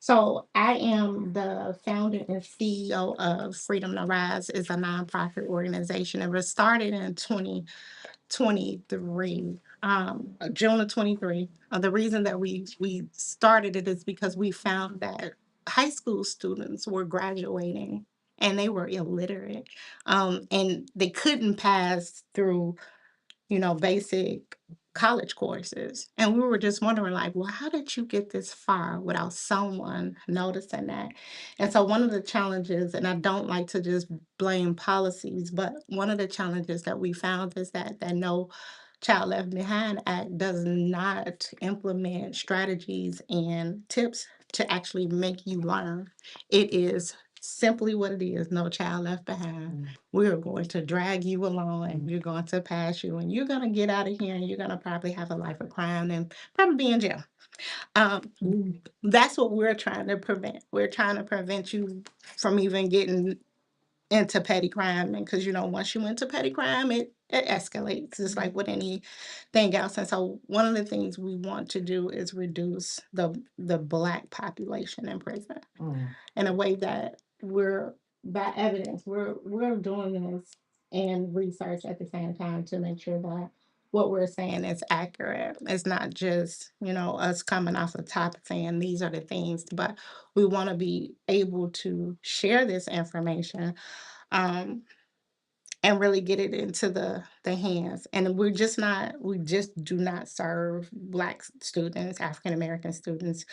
So I am the founder and CEO of Freedom to Rise. Is a nonprofit organization. It was started in 2023, June of 23. The reason that we started it is because we found that high school students were graduating and they were illiterate, and they couldn't pass through basic college courses. And we were just wondering, like, well, how did you get this far without someone noticing that? And so, one of the challenges, and I don't like to just blame policies, but one of the challenges that we found is that No Child Left Behind Act does not implement strategies and tips to actually make you learn. It is simply what it is: no child left behind. We're going to drag you along and we're going to pass you, and you're going to get out of here and you're going to probably have a life of crime and probably be in jail. Um, that's what we're trying to prevent. We're trying to prevent you from even getting into petty crime. And because, once you into petty crime, it escalates. It's like with anything else. And so one of the things we want to do is reduce the Black population in prison in a way that we're by evidence. We're doing this and research at the same time to make sure that what we're saying is accurate. It's not just, us coming off the top saying these are the things, but we want to be able to share this information, um, and really get it into the hands. And we just do not serve Black students, African American students.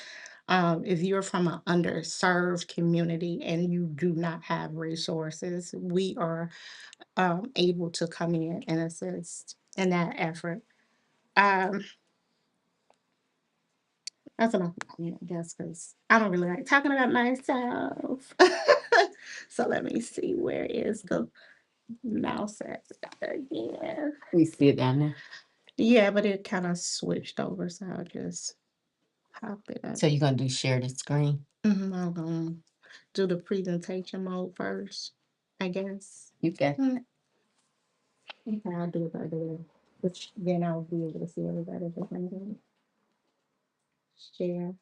If you're from an underserved community and you do not have resources, we are able to come in and assist in that effort. Um, that's enough about me, I guess, because I don't really like talking about myself. So let me see, where is the mouse at again? We see it down there. Yeah, but it kind of switched over, so I'll just pop it up. So you're gonna do share the screen? I'm gonna do the presentation mode first, I guess. You can. Okay, I'll do it right away. Which then I'll be able to see everybody behind share.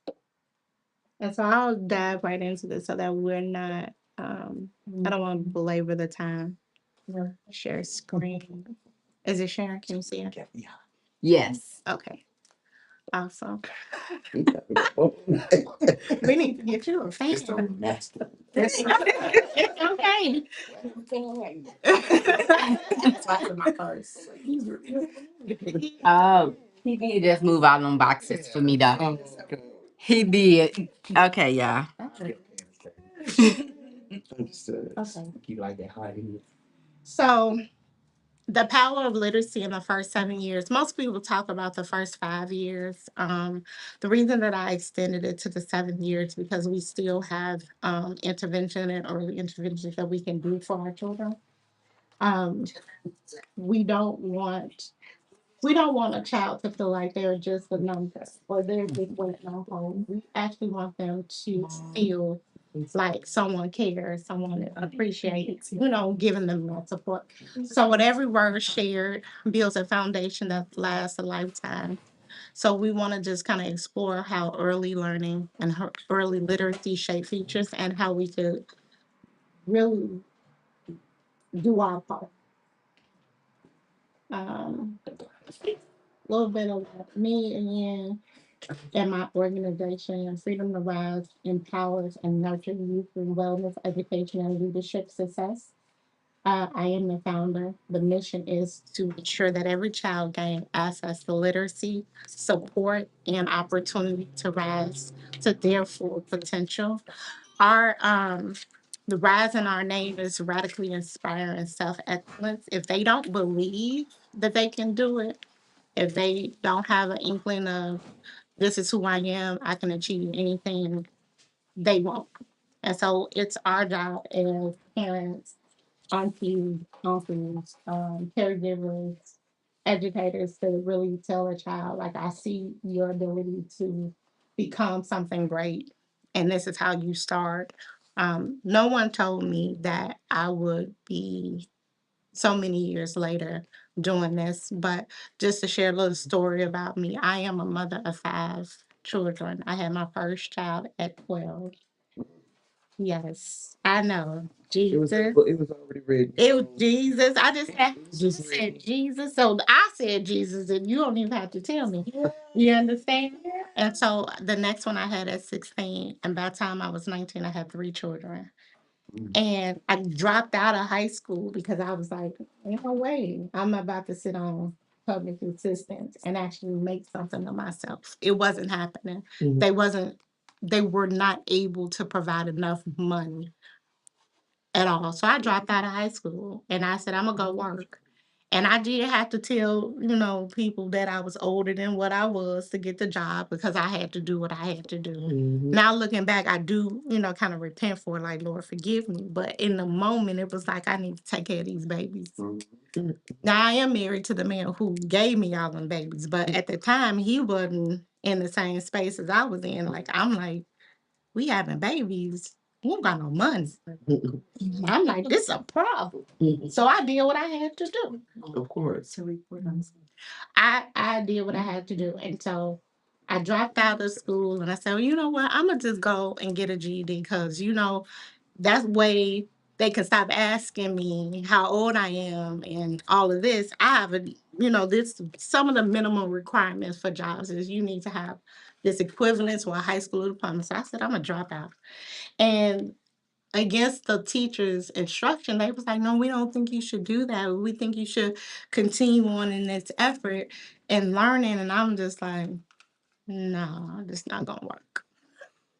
And so I'll dive right into this so that we're not I don't want to belabor the time. Share screen. Is it sharing? Can you see it? Yes. Okay. Awesome. We need to get you a fan. It's okay. Oh, he did just move all them boxes for me though. He did. Okay, yeah. Okay. So the power of literacy in the first 7 years. Most people talk about the first 5 years. The reason that I extended it to the 7 years because we still have intervention and early interventions that we can do for our children. Um, we don't want we don't want a child to feel like they're just a number or they're just waiting on home. We actually want them to feel like someone cares, someone appreciates, giving them that support. So, with every word shared builds a foundation that lasts a lifetime. So, we want to just kind of explore how early learning and early literacy shape futures and how we could really do our part. A little bit of me again. And my organization, Freedom to Rise, empowers and nurtures youth through wellness, education, and leadership success. I am the founder. The mission is to ensure that every child gain access to literacy, support, and opportunity to rise to their full potential. Our The rise in our name is radically inspiring self excellence. If they don't believe that they can do it, if they don't have an inkling of this is who I am, I can achieve anything, they won't. And so it's our job as parents, aunties, uncles, caregivers, educators to really tell a child, like, I see your ability to become something great, and this is how you start. No one told me that I would be so many years later doing this, but just to share a little story about me, I am a mother of five. children. I had my first child at 12. Yes, I know. Jesus. It was already ready. It was Jesus. I just said, said Jesus. So I said Jesus, and you don't even have to tell me. You understand? And so the next one I had at 16, and by the time I was 19, I had 3 children. And I dropped out of high school because I was like, ain't no way I'm about to sit on public assistance and actually make something of myself. It wasn't happening. They wasn't they were not able to provide enough money at all. So I dropped out of high school and I said, I'm gonna go work. And I did have to tell, people that I was older than what I was to get the job because I had to do what I had to do. Now looking back, I do, kind of repent for it, like, Lord, forgive me. But in the moment, it was like, I need to take care of these babies. Now I am married to the man who gave me all them babies, but at the time, he wasn't in the same space as I was in. Like, I'm like, we having babies. We don't got no money. I'm like, this is a problem. So I did what I had to do. Of course. I did what I had to do. And so I dropped out of school and I said, well, you know what? I'm going to just go and get a GED because, that's way they can stop asking me how old I am and all of this. I have this some of the minimum requirements for jobs is you need to have this equivalent to a high school diploma. So I said, I'm going to drop out. And against the teacher's instruction, they was like, no, we don't think you should do that. We think you should continue on in this effort and learning. And I'm just like, no, it's not gonna work.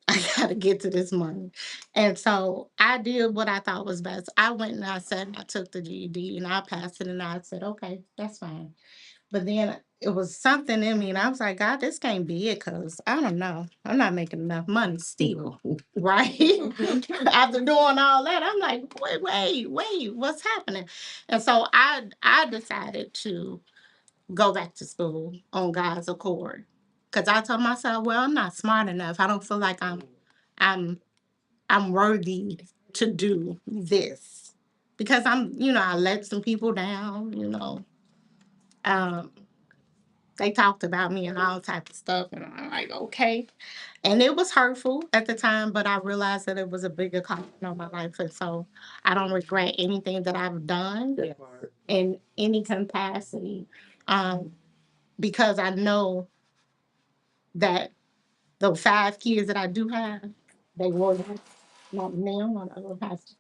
I gotta get to this money. And so I did what I thought was best. I went and I said I took the GED and I passed it and I said, okay, that's fine. But then it was something in me, and I was like, God, this can't be it because I don't know. I'm not making enough money still. Right? After doing all that, I'm like, wait, what's happening? And so I decided to go back to school on God's accord. Because I told myself, well, I'm not smart enough. I don't feel like I'm I'm worthy to do this. Because I let some people down. Um, they talked about me and all type of stuff, and I'm like, okay. And it was hurtful at the time, but I realized that it was a bigger calling on my life, and so I don't regret anything that I've done in any capacity, um, because I know that the 5 kids that I do have, they were not now, on other past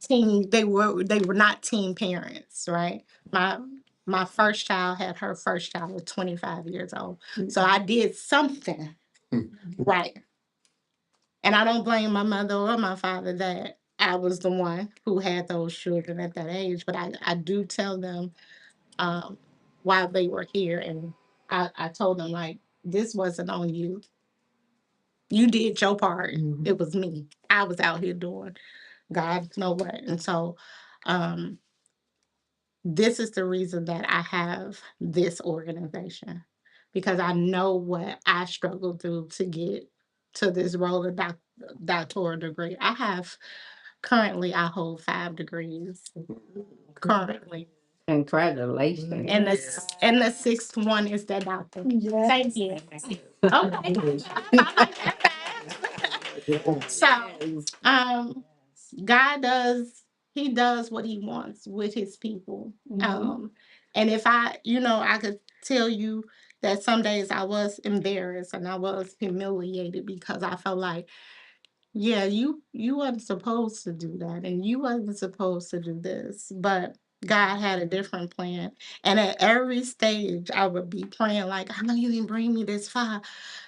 teen. They were not teen parents, right? My first child had her first child at 25 years old. So I did something right. And I don't blame my mother or my father that I was the one who had those children at that age. But I do tell them um, while they were here, and I told them, like, this wasn't on you. You did your part. It was me. I was out here doing God know what. And so um, this is the reason that I have this organization because I know what I struggled through to get to this role of doctoral degree. I hold 5 degrees currently. Congratulations. And the sixth one is that doctor. Thank you. Okay. I like that. So God he does what he wants with his people. And if I could tell you that some days I was embarrassed and I was humiliated because I felt like, yeah, you wasn't supposed to do that and you wasn't supposed to do this, but God had a different plan. And at every stage I would be praying like, I know you didn't bring me this far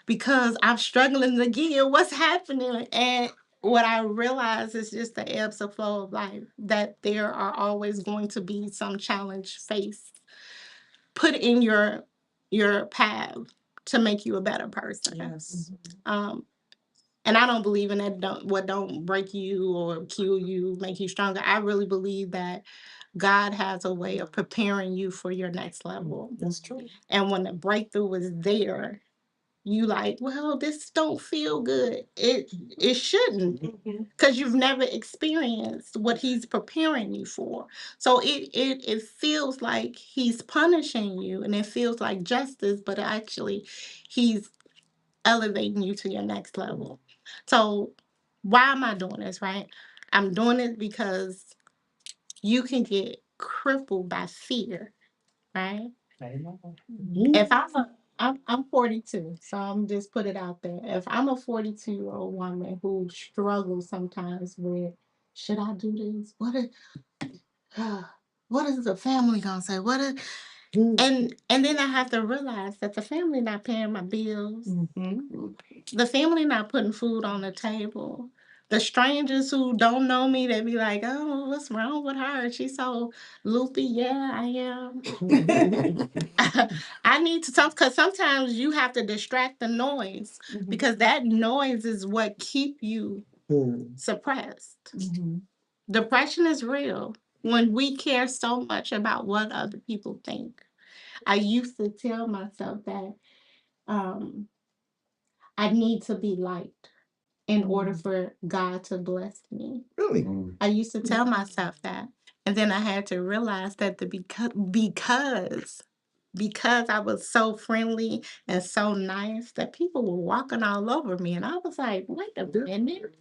because I'm struggling again. What's happening? And what I realize is just the ebbs and flow of life, that there are always going to be some challenge faced, put in your path to make you a better person. Yes. Um, and I don't believe in that. What don't break you or kill you make you stronger. I really believe that God has a way of preparing you for your next level. That's true. And when the breakthrough is there, you like, well, this don't feel good. It shouldn't, because you've never experienced what he's preparing you for. So it feels like he's punishing you, and it feels like justice, but actually, he's elevating you to your next level. So why am I doing this, right? I'm doing it because you can get crippled by fear, right? If I'm 42, so I'm just put it out there. If I'm a 42-year-old woman who struggles sometimes with, should I do this? What is the family gonna say? And then I have to realize that the family not paying my bills. The family not putting food on the table. The strangers who don't know me, they be like, "Oh, what's wrong with her? She's so loopy." Yeah, I am. I need to talk because sometimes you have to distract the noise because that noise is what keep you suppressed. Depression is real when we care so much about what other people think. I used to tell myself that um, I need to be liked in order for God to bless me. Really? I used to tell myself that. And then I had to realize that because I was so friendly and so nice that people were walking all over me. And I was like, wait a minute.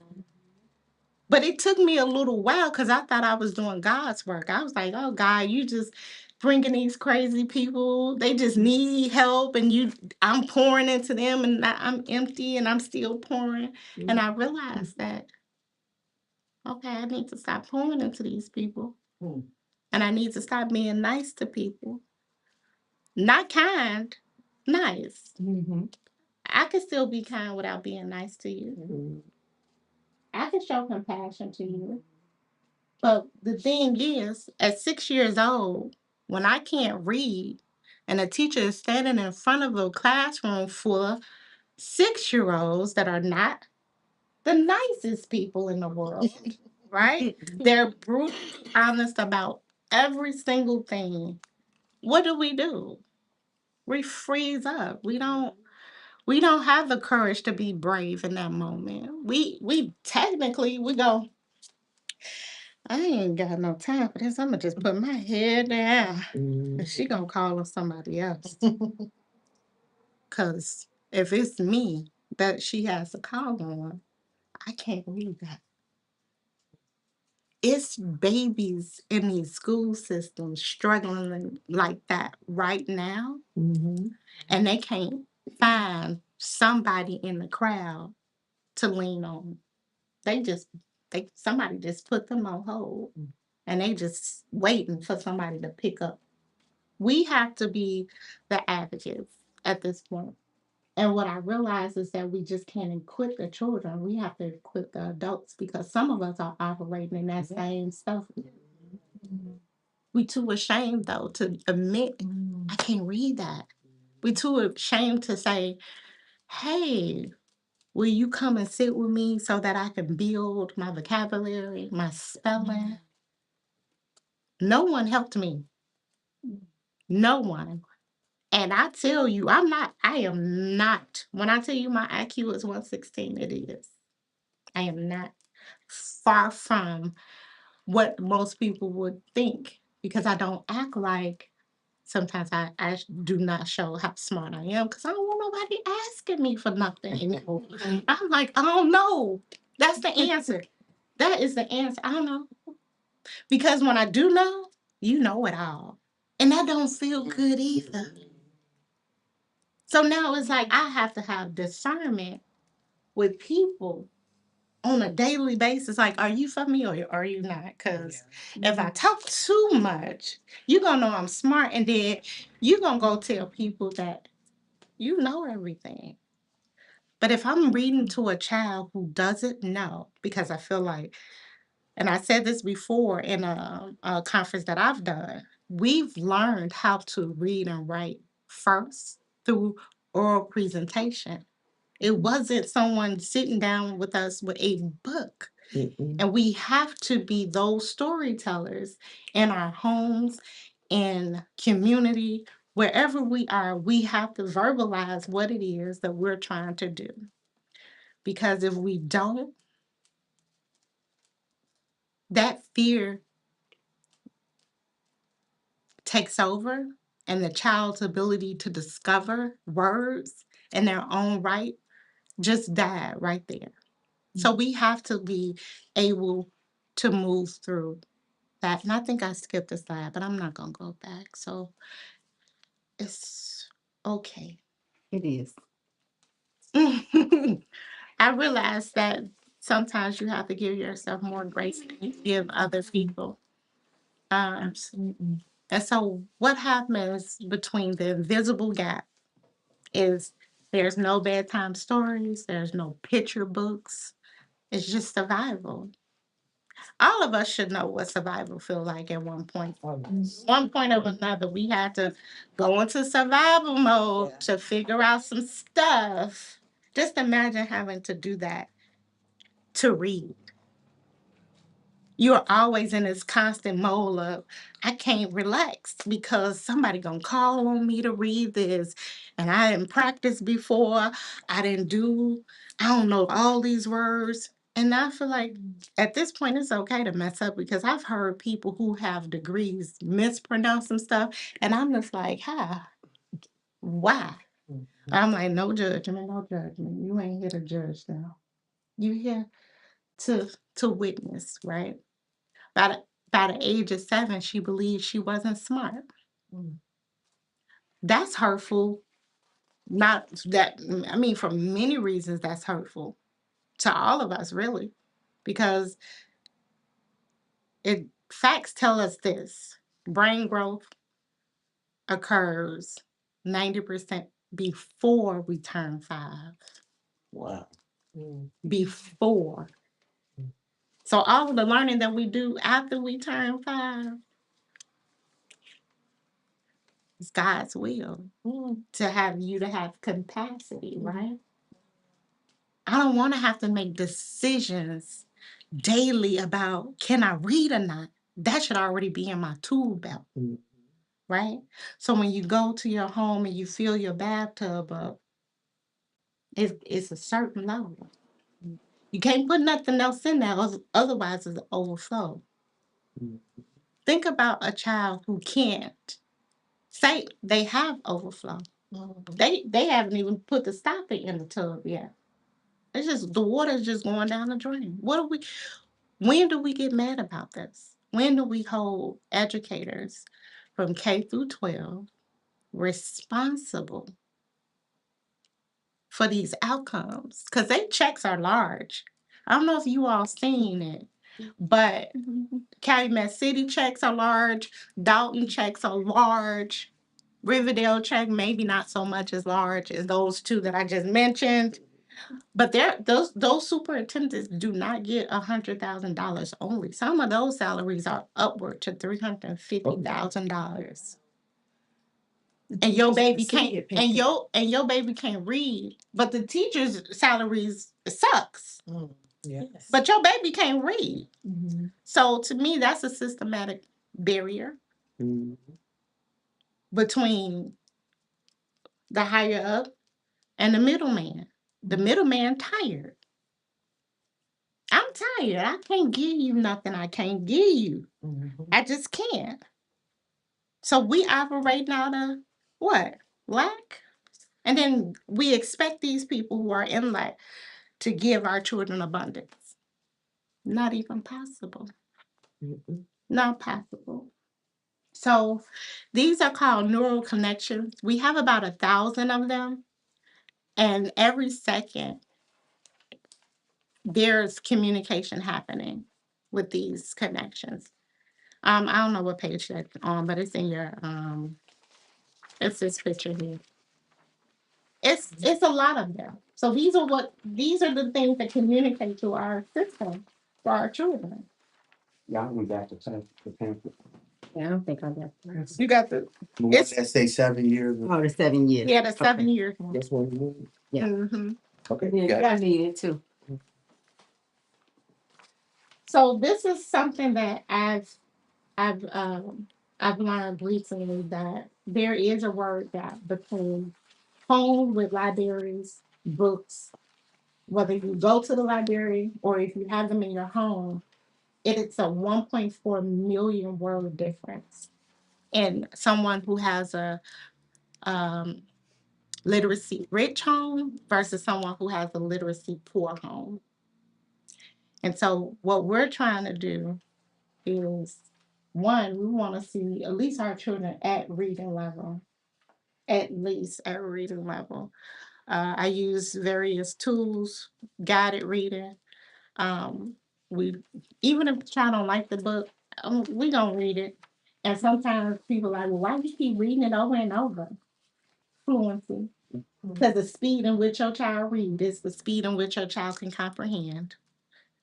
But it took me a little while because I thought I was doing God's work. I was like, oh, God, you just bringing these crazy people. They just need help. And I'm pouring into them and I'm empty and I'm still pouring. And I realized that, okay, I need to stop pouring into these people. And I need to stop being nice to people. Not kind, nice. I can still be kind without being nice to you. I can show compassion to you. But the thing is, at 6 years old, when I can't read and a teacher is standing in front of a classroom full of 6 year olds that are not the nicest people in the world, right? They're brutally honest about every single thing. What do? We freeze up. We don't have the courage to be brave in that moment. We technically we go, I ain't got no time for this. I'm gonna just put my head down. And she gonna call her somebody else. Cause if it's me that she has to call on, I can't read that. It's babies in these school systems struggling like that right now, and they can't find somebody in the crowd to lean on. They just somebody just put them on hold and they just waiting for somebody to pick up. We have to be the advocates at this point. And what I realize is that we just can't equip the children. We have to equip the adults because some of us are operating in that same stuff. We too ashamed though to admit I can't read that. We too ashamed to say, hey, will you come and sit with me so that I can build my vocabulary, my spelling? No one helped me. No one. And I tell you, I am not, when I tell you my IQ is 116, it is. I am not far from what most people would think because I don't act like sometimes I do not show how smart I am because I don't want nobody asking me for nothing anymore. I'm like, I don't know. That's the answer. That is the answer. I don't know. Because when I do know, you know it all. And that don't feel good either. So now it's like I have to have discernment with people on a daily basis. Like, are you for me or are you not? Because if I talk too much, you're going to know I'm smart. And then you're going to go tell people that you know everything. But if I'm reading to a child who doesn't know, because I feel like, and I said this before in a conference that I've done, we've learned how to read and write first through oral presentation. It wasn't someone sitting down with us with a book. And we have to be those storytellers in our homes, in community, wherever we are, we have to verbalize what it is that we're trying to do. Because if we don't, that fear takes over and the child's ability to discover words in their own right just died right there. So we have to be able to move through that. And I think I skipped a slide, but I'm not going to go back. So it's okay. It is. I realize that sometimes you have to give yourself more grace than you give other people. Absolutely. And so, what happens between the invisible gap is there's no bedtime stories, there's no picture books. It's just survival. All of us should know what survival feel like at one point. One point or another, we had to go into survival mode to figure out some stuff. Just imagine having to do that to read. You're always in this constant mode of I can't relax because somebody gonna call on me to read this, and I didn't practice before. I don't know all these words. And I feel like at this point it's okay to mess up because I've heard people who have degrees mispronounce some stuff, and I'm just like, why? I'm like, no judgment, no judgment. You ain't here to judge now. You here to witness, right? By by the age of 7, she believed she wasn't smart. Mm. That's hurtful. Not that, I mean, for many reasons, that's hurtful to all of us, really, because facts tell us this: brain growth occurs 90% before we turn 5. Wow. Before. So all of the learning that we do after we turn 5 is God's will. To have you to have capacity, right? I don't want to have to make decisions daily about can I read or not. That should already be in my tool belt, right? So when you go to your home and you fill your bathtub up, it's a certain level. You can't put nothing else in there, otherwise it's overflow. Think about a child who can't say they have overflow. They haven't even put the stopper in the tub yet. It's just the water's just going down the drain. When do we get mad about this? When do we hold educators from K through 12 responsible for these outcomes? Because their checks are large. I don't know if you all seen it, but Calumet City checks are large, Dalton checks are large, Riverdale check maybe not so much as large as those two that I just mentioned. But those superintendents do not get $100,000 only. Some of those salaries are upward to $350,000. And your baby can't and your baby can't read, but the teachers' salaries sucks. Yes. But your baby can't read. Mm-hmm. So to me, that's a systematic barrier between the higher up and the middleman. The middleman tired. I'm tired. I can't give you nothing I can't give you. Mm-hmm. I just can't. So we operate out of what? Lack? And then we expect these people who are in lack to give our children abundance. Not even possible. Mm-hmm. Not possible. So these are called neural connections. We have about 1,000 of them. And every second, there's communication happening with these connections. I don't know what page that's on, but it's in your it's this picture here. It's a lot of them. So these are the things that communicate to our system for our children. Yeah, I went back to the pamphlet. Yeah, I don't think I got that. You got the one that say 7 years. Oh, the 7 years. Yeah, the 7 years one. That's what you need. Yeah. Mm-hmm. Okay. Yeah, I need it too. So this is something that I've um I've learned recently that there is a word gap between home with libraries, books, whether you go to the library or if you have them in your home, it's a 1.4 million word difference. And someone who has um, literacy rich home versus someone who has a literacy poor home. And so, what we're trying to do is one, we want to see at least our children at reading level, at least at reading level. I use various tools, guided reading. Um, we even if the child don't like the book, we gonna read it. And sometimes people are like, well, why do you keep reading it over and over? Fluency. Because the speed in which your child reads is the speed in which your child can comprehend.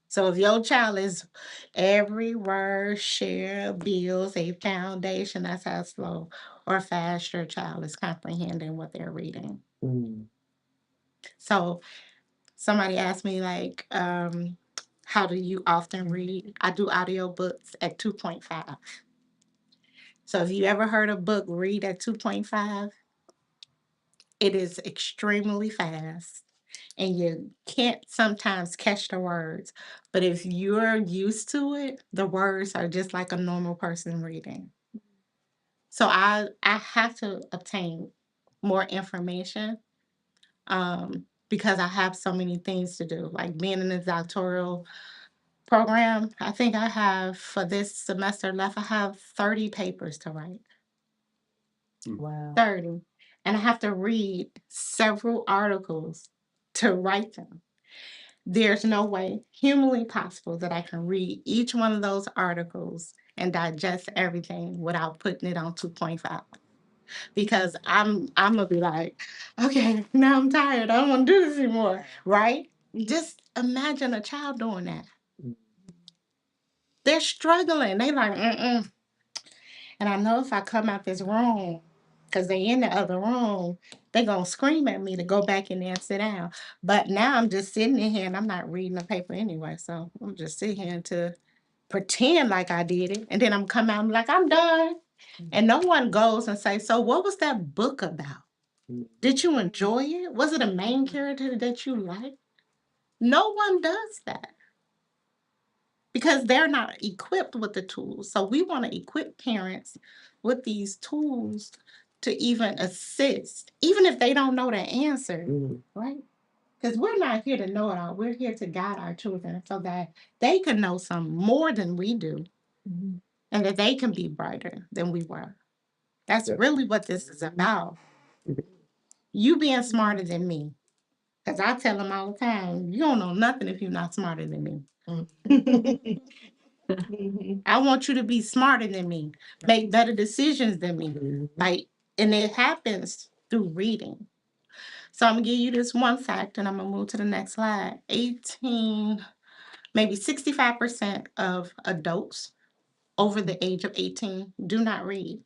So if your child is every word, share, builds a foundation, that's how slow or fast your child is comprehending what they're reading. So somebody asked me like, how do you often read? I do audiobooks at 2.5. So if you ever heard a book read at 2.5, it is extremely fast and you can't sometimes catch the words. But if you're used to it, the words are just like a normal person reading. So I have to obtain more information because I have so many things to do. Like being in the doctoral program, I think I have for this semester left, I have 30 papers to write. Wow. 30. And I have to read several articles to write them. There's no way humanly possible that I can read each one of those articles and digest everything without putting it on 2.5. Because I'm gonna be like, okay, now I'm tired. I don't want to do this anymore. Right? Just imagine a child doing that. They're struggling. They like, mm-mm. And I know if I come out this room, because they in the other room, they gonna scream at me to go back in there and sit down. But now I'm just sitting in here and I'm not reading the paper anyway. So I'm just sitting here to pretend like I did it. And then I'm come out and be like, I'm done. And no one goes and say, so what was that book about? Did you enjoy it? Was it a main character that you liked? No one does that because they're not equipped with the tools. So we want to equip parents with these tools to even assist, even if they don't know the answer, right? Because we're not here to know it all. We're here to guide our children so that they can know some more than we do and that they can be brighter than we were. That's really what this is about. You being smarter than me. Because I tell them all the time, you don't know nothing if you're not smarter than me. I want you to be smarter than me, make better decisions than me. Like, and it happens through reading. So I'm gonna give you this one fact and I'm gonna move to the next slide. 18, maybe 65% of adults over the age of 18 do not read.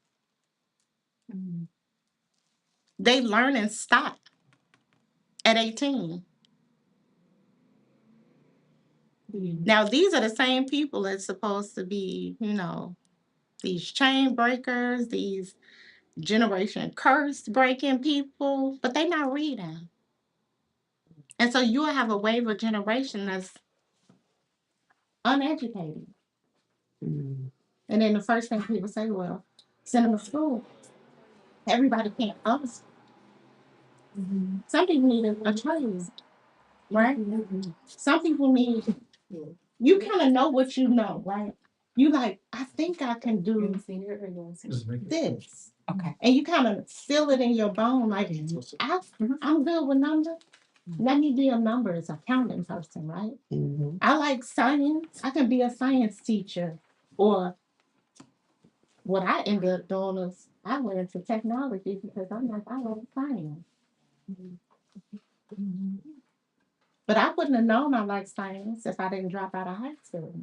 They learn and stop at 18. Now, these are the same people that's supposed to be, these chain breakers, these generation curse breaking people, but they not reading. And so you'll have a wave of generation that's uneducated. And then the first thing people say, well, send them to school. Everybody can't understand. Some people need a trade, right? Some people need, you kind of know what you know, right? You like, I think I can do this. Okay. And you kind of feel it in your bone, like, I'm good with numbers. Let me be a numbers accounting person, right? I like science. I can be a science teacher. Or what I ended up doing is I went into technology because I'm like, I love science. But I wouldn't have known I like science if I didn't drop out of high school.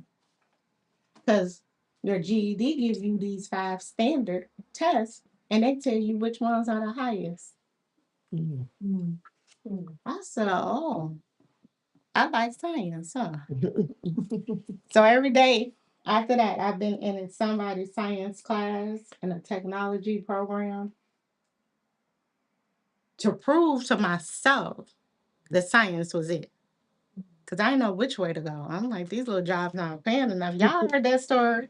Because your GED gives you these 5 standard tests and they tell you which ones are the highest. I said, oh, I like science, huh? So every day after that, I've been in somebody's science class in a technology program to prove to myself that science was it. because I didn't know which way to go. I'm like, these little jobs not paying enough. Y'all heard that story?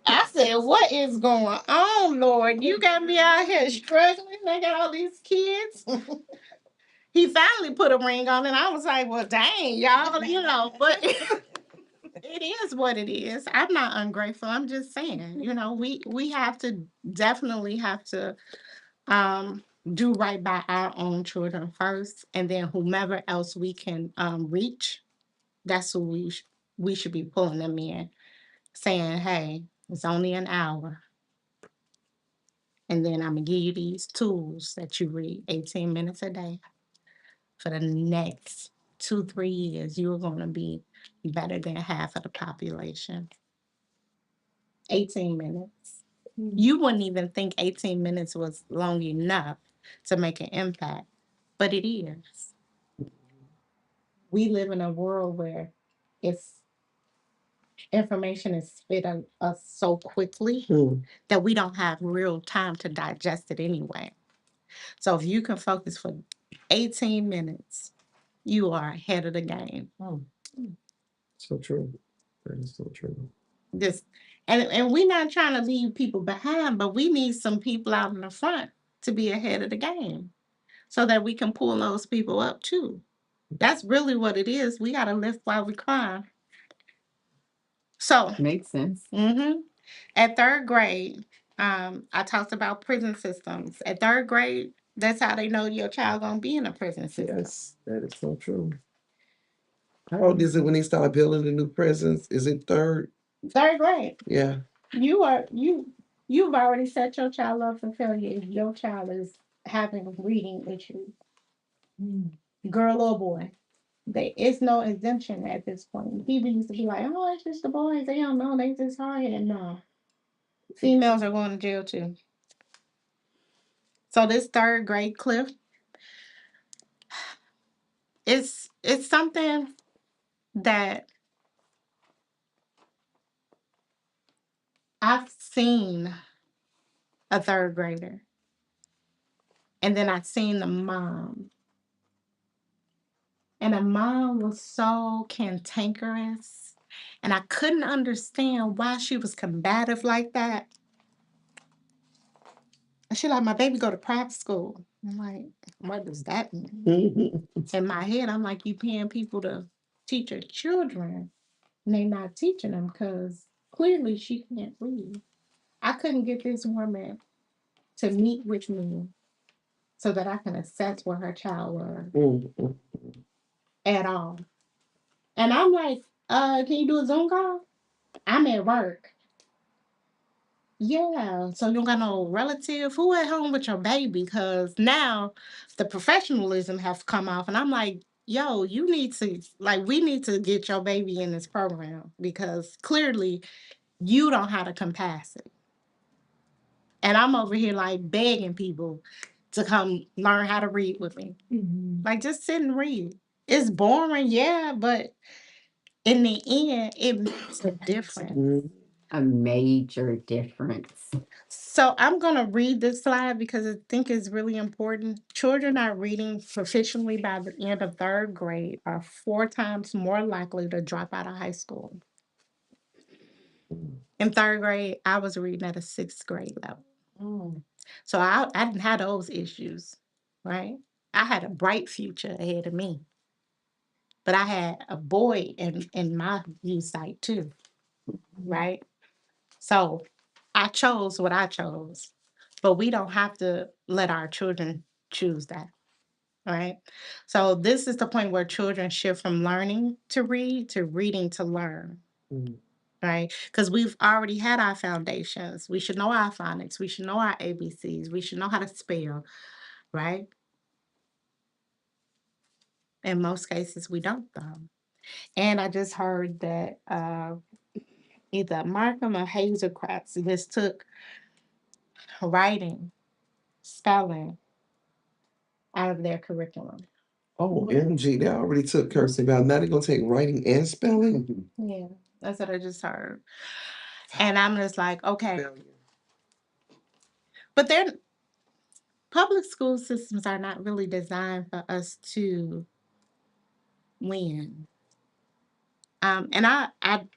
I said, what is going on, Lord? You got me out here struggling. I got all these kids. He finally put a ring on it. And I was like, well, dang, y'all, but it is what it is. I'm not ungrateful. I'm just saying, we have to definitely have to um do right by our own children first, and then whomever else we can reach, that's who we should be pulling them in, saying, hey, it's only an hour, and then I'm gonna give you these tools that you read 18 minutes a day for the next 2 3 years. You're gonna be better than half of the population. 18 minutes. You wouldn't even think 18 minutes was long enough to make an impact, but it is. We live in a world where it's information is spit on us so quickly that we don't have real time to digest it anyway. So if you can focus for 18 minutes, you are ahead of the game. So true. That is so true. Just and we're not trying to leave people behind, but we need some people out in the front to be ahead of the game so that we can pull those people up too. That's really what it is. We got to lift while we climb. So, Makes sense. at third grade, I talked about prison systems. At third grade, that's how they know your child gonna be in a prison system. Yes, that is so true. How old is it when they start building the new prisons? Is it third? Third grade. Yeah. You've already set your child up for failure if your child is having reading issues, girl or boy. It's no exemption at this point. People used to be like, "Oh, it's just the boys. They don't know. They just hard headed." No, females are going to jail too. So this third grade cliff, it's something that I've seen a third grader, and then I've seen the mom, and the mom was so cantankerous, and I couldn't understand why she was combative like that. And she like, my baby go to private school. I'm like, what does that mean? In my head, I'm like, you paying people to teach your children, and they not teaching them because clearly she can't read. I couldn't get this woman to meet with me so that I can assess where her child was at all. And I'm like, can you do a Zoom call? I'm at work. Yeah, so you don't got no relative who at home with your baby? Because now the professionalism has come off, and I'm like, yo, you need to like we need to get your baby in this program because clearly you don't have the capacity. And I'm over here like begging people to come learn how to read with me. Like just sit and read. It's boring, yeah, but in the end, it makes a difference. A major difference. So I'm going to read this slide because I think it's really important. Children are reading proficiently by the end of third grade are 4 times more likely to drop out of high school. In third grade, I was reading at a sixth grade level. So I didn't have those issues, right? I had a bright future ahead of me, but I had a boy in my view sight too, right? So I chose what I chose, but we don't have to let our children choose that, right? So this is the point where children shift from learning to read to reading to learn, right? Because we've already had our foundations. We should know our phonics. We should know our ABCs. We should know how to spell, right? In most cases, we don't though. And I just heard that either Markham or Hazelcrafts just took writing, spelling out of their curriculum. Oh, MG, they already took cursive out. Now they're gonna take writing and spelling. Yeah, that's what I just heard. And I'm just like, okay. But they're public school systems are not really designed for us to win. And I'm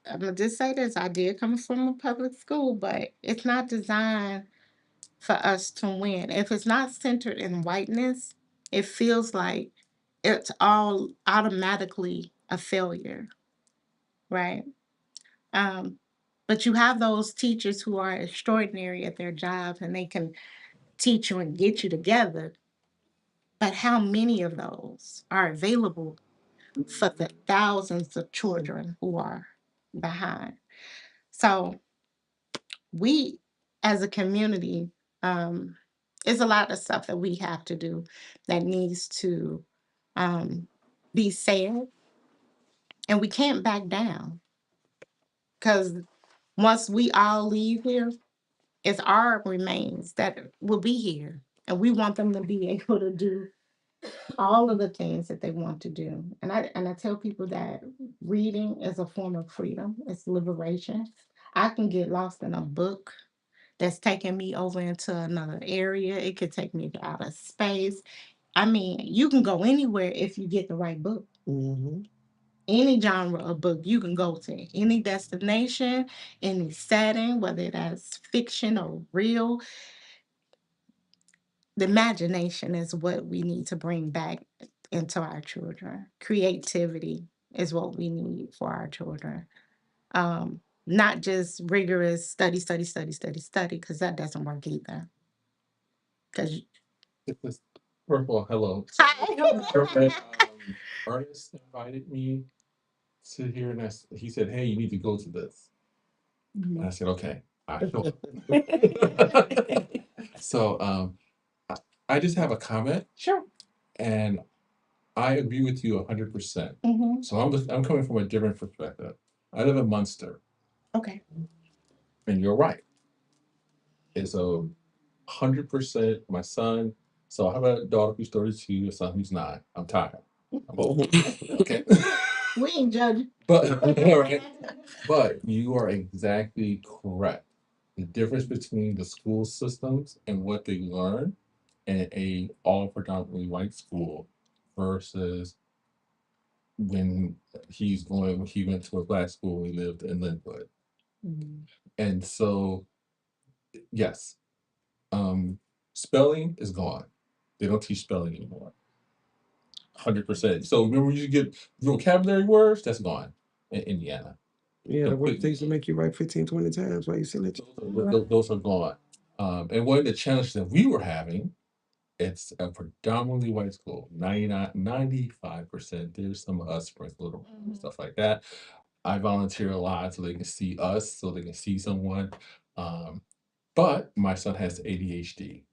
gonna just say this: I did come from a public school, but it's not designed for us to win. If it's not centered in whiteness, it feels like it's all automatically a failure, right? Um, but you have those teachers who are extraordinary at their jobs and they can teach you and get you together. But how many of those are available for the thousands of children who are behind? So we as a community, um, it's a lot of stuff that we have to do that needs to um, be said, and we can't back down because once we all leave here, it's our remains that will be here, and we want them to be able to do all of the things that they want to do. And I tell people that reading is a form of freedom. It's liberation. I can get lost in a book that's taking me over into another area. It could take me to outer space. I mean, you can go anywhere if you get the right book. Mm-hmm. Any genre of book, you can go to any destination, any setting, whether that's fiction or real. The imagination is what we need to bring back into our children. Creativity is what we need for our children. Not just rigorous study, study, study, study, study, because that doesn't work either. Because This purple hello. hi. Ernest invited me to here, and he said, "Hey, you need to go to this." And I said, "Okay, I will." So, I, I just have a comment, Sure. and I agree with you 100%. Hmm. So I'm coming from a different perspective. I live in Munster, Okay. and you're right. It's 100% my son. So I have a daughter who's 32, a son who's 9. I'm tired. Okay. We ain't judging. But all right. But you are exactly correct. The difference between the school systems and what they learn in a all predominantly white school versus when he went to a black school and he lived in Linwood. Mhm. And so yes, um, spelling is gone. They don't teach spelling anymore. 100%. So remember you get vocabulary words, that's gone in Indiana. Yeah, the work they Completely. used to make you write 15, 20 times while you sitting at Those are gone. And one of the challenges that we were having, it's a predominantly white school, 99, 95%. There's some of us sprinkled around, Mhm. stuff like that. I volunteer a lot so they can see us, so they can see someone. Um, but my son has ADHD.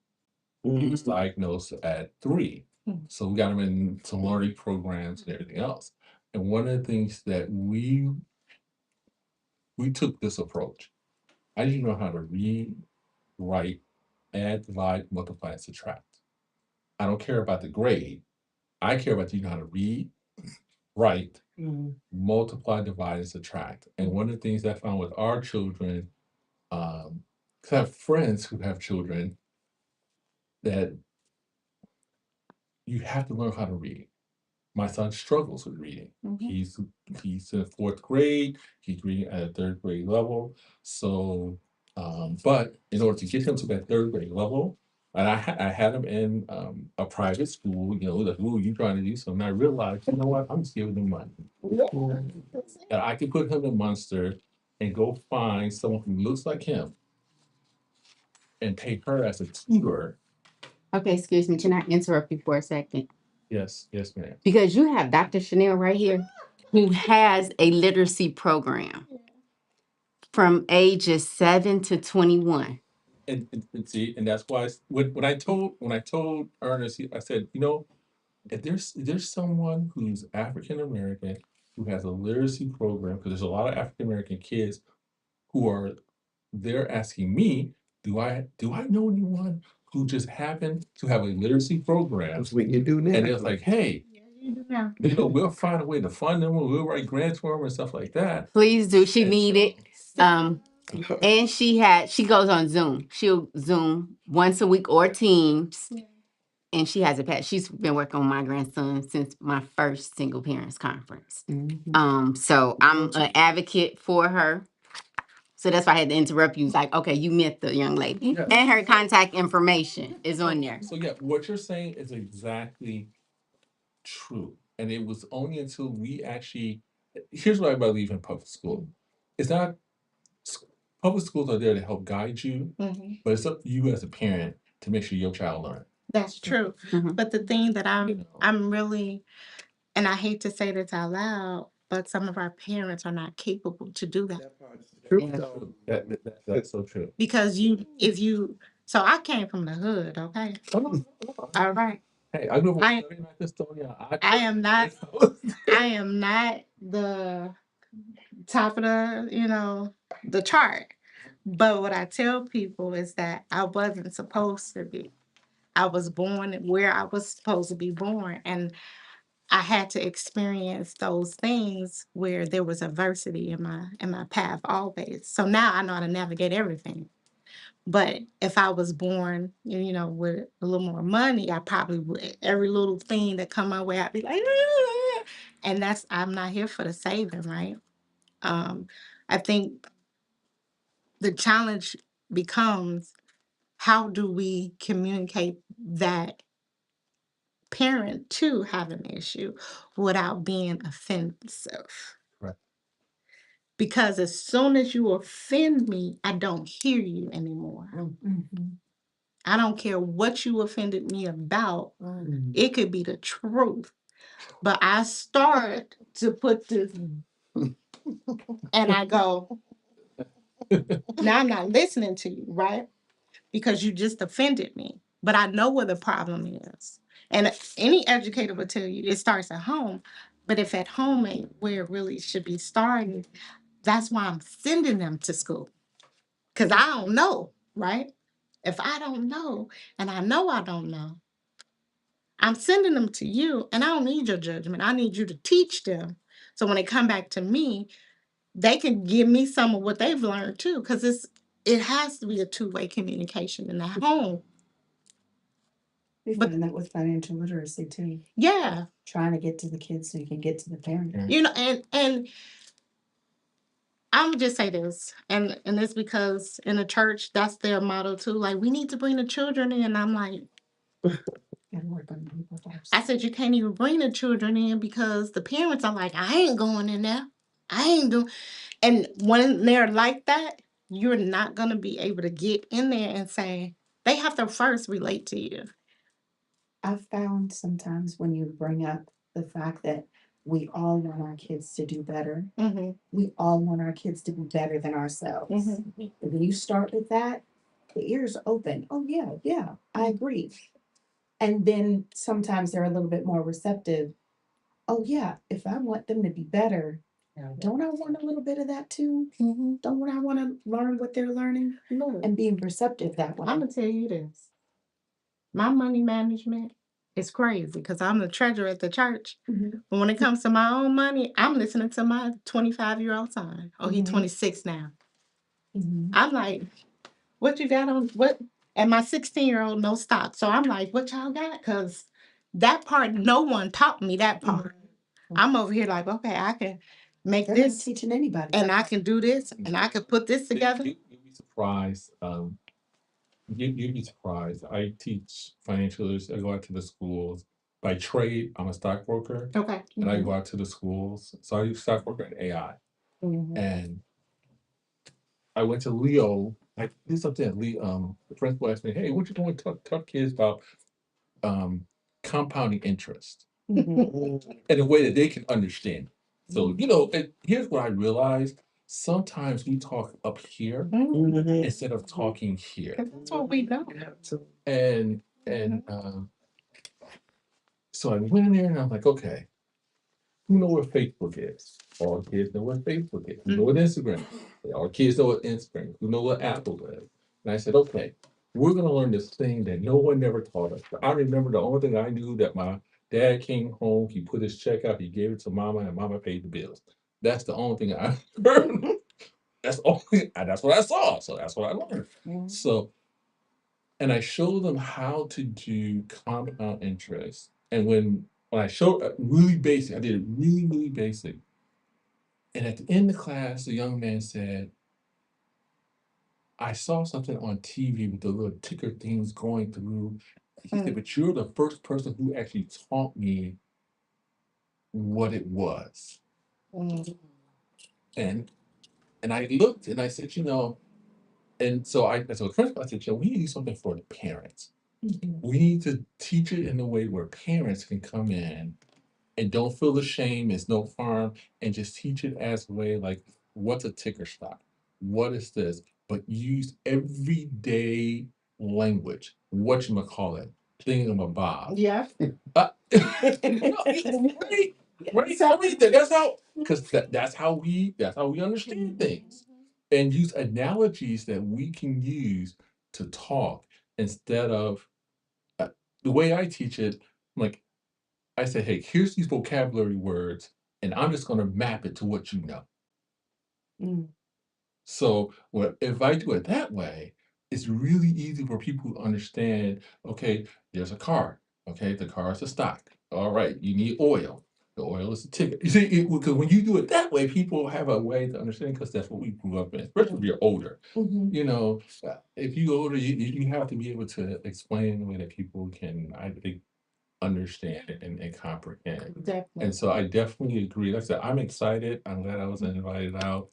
He was diagnosed at 3. Mhm. So we got him in some learning programs and everything else. And one of the things that we took this approach. I didn't know how to read, write, add, divide, multiply, and subtract. I don't care about the grade. I care about you know how to read, write, multiply, divide, and subtract. And one of the things I found with our children, because I have friends who have children that you have to learn how to read. My son struggles with reading. Mhm. He's in 4th grade. He's reading at a 3rd grade level. So, but in order to get him to that 3rd grade level, and I had him in a private school. You know, like, "Ooh, you trying to do something?" I realized, you know what? I'm just giving him money, Yeah. That's it. and I can put him in Munster and go find someone who looks like him and take her as a tutor. Okay, excuse me. Can I interrupt you for a second? Yes, yes, ma'am. Because you have Dr. Chanel right here who has a literacy program from ages 7 to 21. And see, and that's why when I told Ernest, I said, you know, if there's someone who's African American who has a literacy program, because there's a lot of African American kids who are they're asking me, do I know anyone who just happened to have a literacy program? That's what you do now. And it's like, hey, Yeah, you do now. you know, we'll find a way to fund them, we'll write grants for them and stuff like that. Please do. She And need it. And she goes on Zoom. She'll Zoom once a week or Teams. Yeah. and she has a pet. She's been working on my grandson since my first single parents conference. So I'm an advocate for her. So that's why I had to interrupt you. It's like, okay, you met the young lady. Yeah. And her contact information is on there. So yeah, what you're saying is exactly true. And it was only until we actually, here's what I believe in public school. It's not, public schools are there to help guide you, but it's up to you as a parent to make sure your child learns. That's true. Mhm. But the thing that You know. I'm really, and I hate to say this out loud, but some of our parents are not capable to do that. That part is true, Yeah. though. That's so true. Because so I came from the hood, okay? Oh, no. All right. Hey, I grew up with I- Southern Custodian. I am not, I am not the top of the chart. But what I tell people is that I wasn't supposed to be. I was born where I was supposed to be born. And I had to experience those things where there was adversity in my path always. So now I know how to navigate everything. But if I was born, with a little more money, I probably would. Every little thing that come my way, I'd be like, "Ah." And I'm not here for the saving, right? I think the challenge becomes, how do we communicate that parent to have an issue without being offensive? Right. Because as soon as you offend me, I don't hear you anymore. I don't care what you offended me about. It could be the truth. But I start to put this, and I go, now I'm not listening to you, right? Because you just offended me. But I know where the problem is. And any educator will tell you it starts at home. But if at home ain't where it really should be starting, that's why I'm sending them to school. Because I don't know, right? If I don't know, and I know I don't know, I'm sending them to you, and I don't need your judgment. I need you to teach them. So when they come back to me, they can give me some of what they've learned too. Because it has to be a two-way communication in the home. We But- find that with financial literacy too, Yeah. trying to get to the kids so you can get to the parent. And I'm gonna just say this, and it's because in the church, that's their motto too. Like, we need to bring the children in. And I'm like, And work on people first. I said, you can't even bring the children in because the parents are like, I ain't going in there. I ain't doing. And when they're like that, you're not gonna be able to get in there and say, they have to first relate to you. I've found sometimes when you bring up the fact that we all want our kids to do better, Mm-hmm. we all want our kids to be better than ourselves. Mhm. When you start with that, the ears open. Oh yeah, I agree. And then sometimes they're a little bit more receptive. Oh yeah, if I want them to be better, don't I want a little bit of that too? Mm-hmm. Don't I want to learn what they're learning Look, and being receptive that way? I'm gonna tell you this. My money management is crazy because I'm the treasurer at the church. Mhm. But when it comes to my own money, I'm listening to my 25-year-old son. Oh, he's Mhm. 26 now. Mhm. I'm like, what you got on what? And my 16-year-old no stock. So I'm like, what y'all got? Because that part, no one taught me that part. I'm over here like, okay, I can make They're not this, teaching anybody. and I can do this, and I can put this together. You'd be surprised. You'd be surprised. I teach financial literacy. I go out to the schools. By trade, I'm a stockbroker, Okay. and I go out to the schools. So I do stockbroker and AI. Mhm. And I went to Leo. I did something at Leo. The principal asked me, "Hey, what you going to talk kids about compounding interest in a way that they can understand?" So and here's what I realized: sometimes we talk up here instead of talking here. That's what we know. You have to. And so I went in there and I'm like, okay, who know what Facebook is? All kids know what Facebook is. Who know what Instagram is? All kids know what Instagram is. Who know what Apple is? And I said, okay, we're gonna learn this thing that no one never taught us. I remember the only thing I knew that my dad came home, he put his check out, he gave it to mama, and mama paid the bills. That's the only thing I learned. That's what I saw. So that's what I learned. So and I show them how to do compound interest. And when I showed really basic, I did it really, really basic. And at the end of the class, the young man said, I saw something on TV with the little ticker things going through. He said, but you're the first person who actually taught me what it was. Mm. And I looked and I said, and so as a principal, I said, we need something for the parents. We need to teach it in a way where parents can come in and don't feel ashamed, it's no harm, and just teach it as a way like, what's a ticker stock? What is this? But use everyday language. Whatchamacallit, thingamabob. Yeah. No, right, right. I mean, that's how, because that's how we understand things, and use analogies that we can use to talk instead of uh, the way I teach it. Like I say, hey, here's these vocabulary words, and I'm just going to map it to what you know. Mm. So if I do it that way, it's really easy for people to understand, okay, there's a car. Okay, the car is a stock. All right, you need oil. The oil is a ticket. You see, because when you do it that way, people have a way to understand because that's what we grew up in, especially if you're older. Mhm. If you're older, you have to be able to explain in a way that people can, I think, understand and comprehend. Definitely. And so I definitely agree. Like I said, I'm excited. I'm glad I was invited out.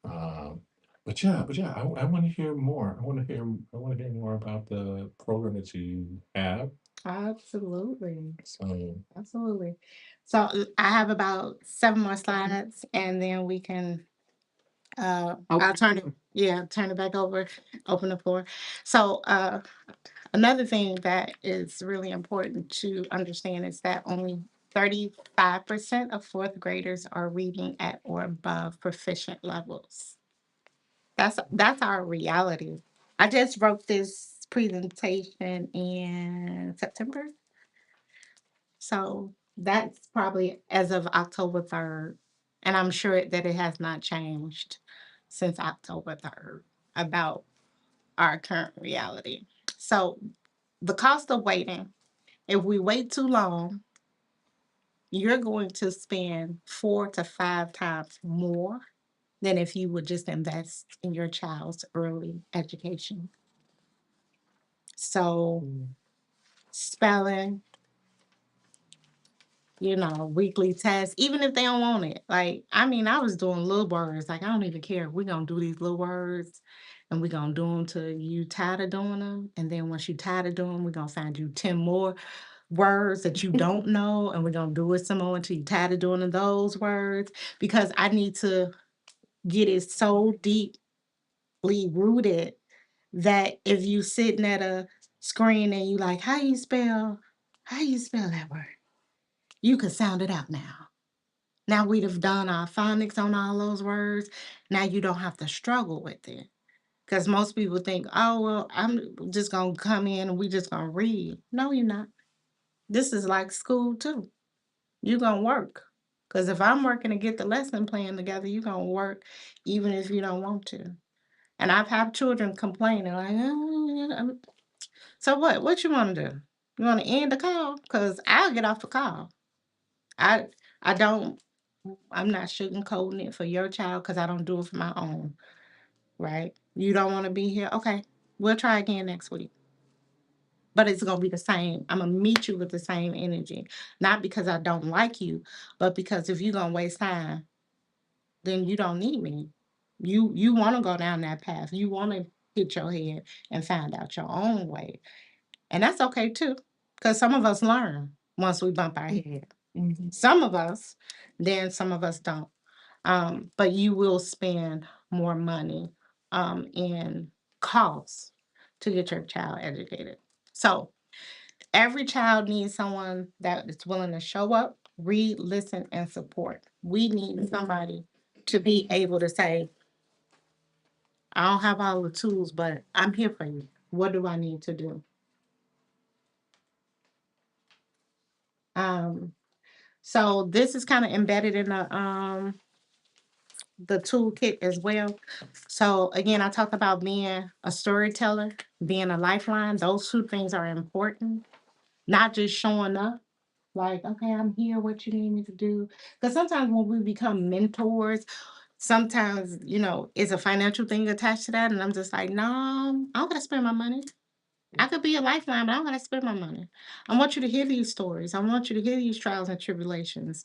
Um, but yeah, I want to hear more. I want to hear more about the program that you have. Absolutely. So Absolutely. So I have about 7 more slides and then we can I'll turn it, yeah, turn it back over, open the floor. So another thing that is really important to understand is that only 35% of fourth graders are reading at or above proficient levels. That's our reality. I just wrote this presentation in September. So that's probably as of October 3rd. And I'm sure that it has not changed since October 3rd about our current reality. So the cost of waiting, if we wait too long, you're going to spend 4 to 5 times more than if you would just invest in your child's early education. So spelling, weekly tests, even if they don't want it. Like, I mean, I was doing little words. Like, I don't even care. We're going to do these little words and we're going to do them till you tired of doing them. And then once you tired of doing them, we're going to find you 10 more words that you don't know. And we're going to do it some more until you tired of doing those words. Because I need to get it so deeply rooted that if you sitting at a screen and you like, how you spell that word? You can sound it out now. Now we'd have done our phonics on all those words. Now you don't have to struggle with it. Because most people think, oh, well, I'm just going to come in and we just going to read. No, you're not. This is like school too. You're going to work. Because if I'm working to get the lesson plan together, you're going to work even if you don't want to. And I've had children complaining, like, so what? What you want to do? You want to end the call? Because I'll get off the call. I I don't I'm not sugarcoating it for your child because I don't do it for my own, right? You don't want to be here? Okay, we'll try again next week. But it's gonna be the same. I'm gonna meet you with the same energy. Not because I don't like you, but because if you're gonna waste time, then you don't need me. You wanna go down that path. You wanna hit your head and find out your own way. And that's okay too. Because some of us learn once we bump our head. Mhm. Some of us, then some of us don't. But you will spend more money in costs to get your child educated. So every child needs someone that is willing to show up, read, listen, and support. We need somebody to be able to say, I don't have all the tools, but I'm here for you. What do I need to do? Um, so this is kind of embedded in the the toolkit as well. So again, I talked about being a storyteller, being a lifeline. Those two things are important. Not just showing up, like, okay, I'm here, what you need me to do. Because sometimes when we become mentors, sometimes, it's a financial thing attached to that. And I'm just like, no, I don't gotta spend my money. I could be a lifeline, but I don't gotta spend my money. I want you to hear these stories. I want you to hear these trials and tribulations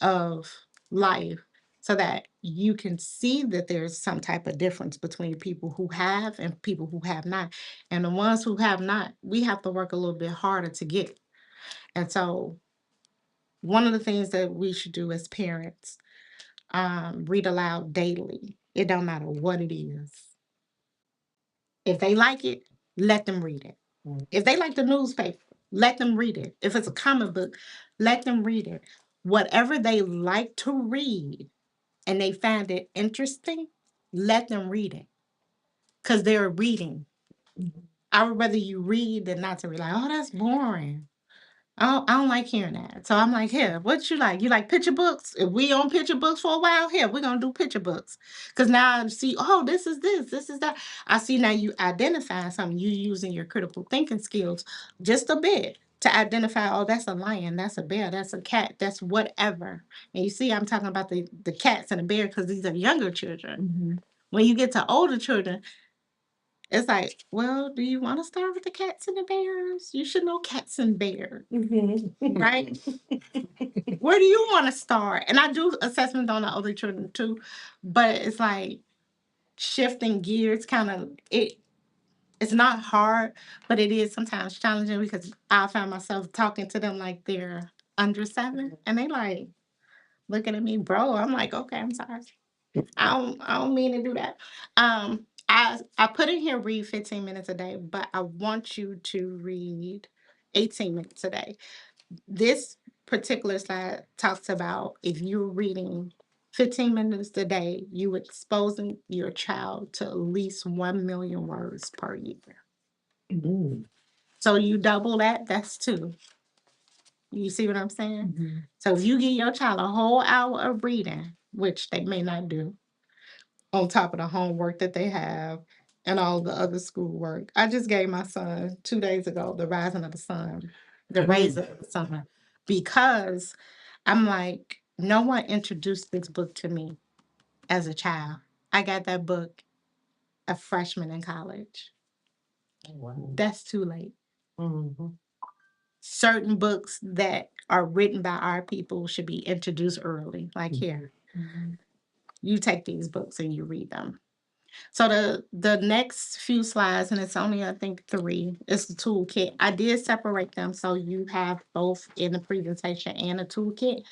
of life so that you can see that there's some type of difference between people who have and people who have not. And the ones who have not, we have to work a little bit harder to get. And so one of the things that we should do as parents, read aloud daily. It don't matter what it is. If they like it, let them read it. If they like the newspaper, let them read it. If it's a comic book, let them read it. Whatever they like to read and they find it interesting, let them read it because they're reading. I would rather you read than not to be like, oh, that's boring. I don't like hearing that. So I'm like, here, what you like? You like picture books? If we on picture books for a while, here, we're gonna do picture books. Cause now I see, oh, this is that. I see now you identify something, you using your critical thinking skills just a bit to identify, oh, that's a lion, that's a bear, that's a cat, that's whatever. And you see, I'm talking about the cats and the bear because these are younger children. When you get to older children, it's like, well, do you want to start with the cats and the bears? You should know cats and bears, right? Where do you want to start? And I do assessments on the older children too, but it's like shifting gears kind of it's not hard, but it is sometimes challenging because I find myself talking to them like they're under 7 and they like looking at me, bro. I'm like, okay, I'm sorry. I don't mean to do that. I put in here read 15 minutes a day, but I want you to read 18 minutes a day. This particular slide talks about if you're reading 15 minutes a day, you exposing your child to at least 1 million words per year. So you double that, that's 2. You see what I'm saying? So if you give your child a whole hour of reading, which they may not do, on top of the homework that they have and all the other schoolwork. I just gave my son 2 days ago The Rising of the Sun, The Raising of the Sun, because I'm like, no one introduced this book to me as a child. I got that book a freshman in college. Wow. That's too late. Certain books that are written by our people should be introduced early. Like here, you take these books and you read them. So the next few slides, and it's only I think 3, is the toolkit. I did separate them so you have both in the presentation and a toolkit.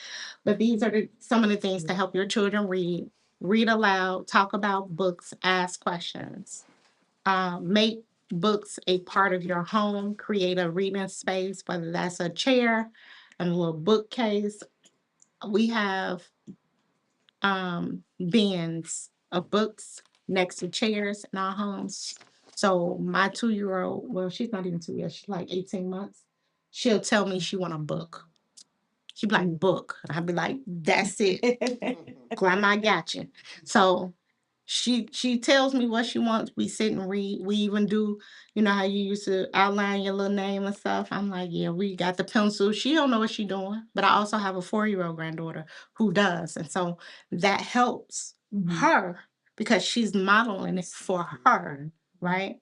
But these are some of the things to help your children read aloud, talk about books, ask questions, make books a part of your home, create a reading space, whether that's a chair and a little bookcase. We have bins of books next to chairs in our homes. So my 2-year-old, well, she's not even 2 years, she's like 18 months. She'll tell me she want a book. She'd be like, book. And I'd be like, that's it. Grandma got you. So she tells me what she wants. We sit and read. We even do, how you used to outline your little name and stuff. I'm like, yeah, we got the pencil. She don't know what she's doing, but I also have a 4-year-old granddaughter who does, and so that helps her because she's modeling it for her, right?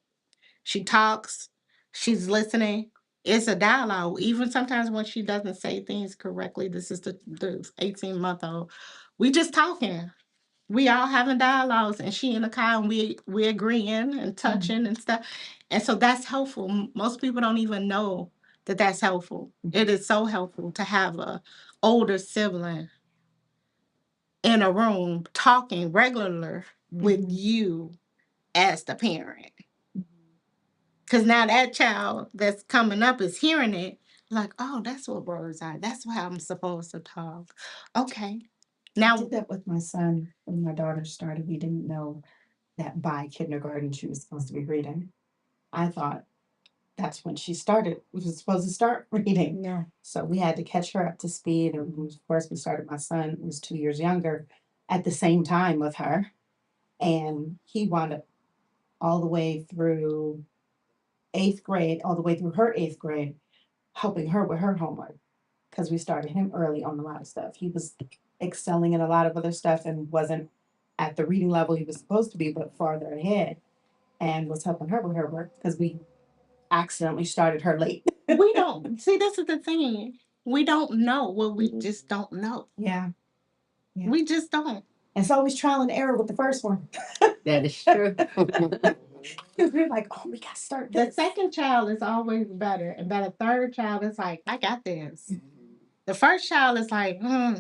She talks, she's listening. It's a dialogue. Even sometimes when she doesn't say things correctly, this is the 18-month-old. We just talking. We all having dialogues and she in the car and we agreeing and touching and stuff. And so that's helpful. Most people don't even know that that's helpful. It is so helpful to have a older sibling in a room talking regularly with you as the parent. Because now that child that's coming up is hearing it, like, oh, that's what words are. That's how I'm supposed to talk. Okay. I Now, did that with my son when my daughter started. We didn't know that by kindergarten she was supposed to be reading. I thought that's when she started. We was supposed to start reading. yeah. So we had to catch her up to speed. And of course, we started my son, who was 2 years younger. at the same time with her. And he wound up all the way through 8th grade, all the way through her 8th grade, helping her with her homework because we started him early on a lot of stuff. He was excelling in a lot of other stuff and wasn't at the reading level he was supposed to be, but farther ahead, and was helping her with her work because we accidentally started her late. We don't see, this is the thing. We don't know what we just don't know. Yeah. We just don't. And it's always trial and error with the first one. That is true. Because we're like, oh, we got to start The this. second child is always better, and by the third child, it's like, I got this. The first child is like, man,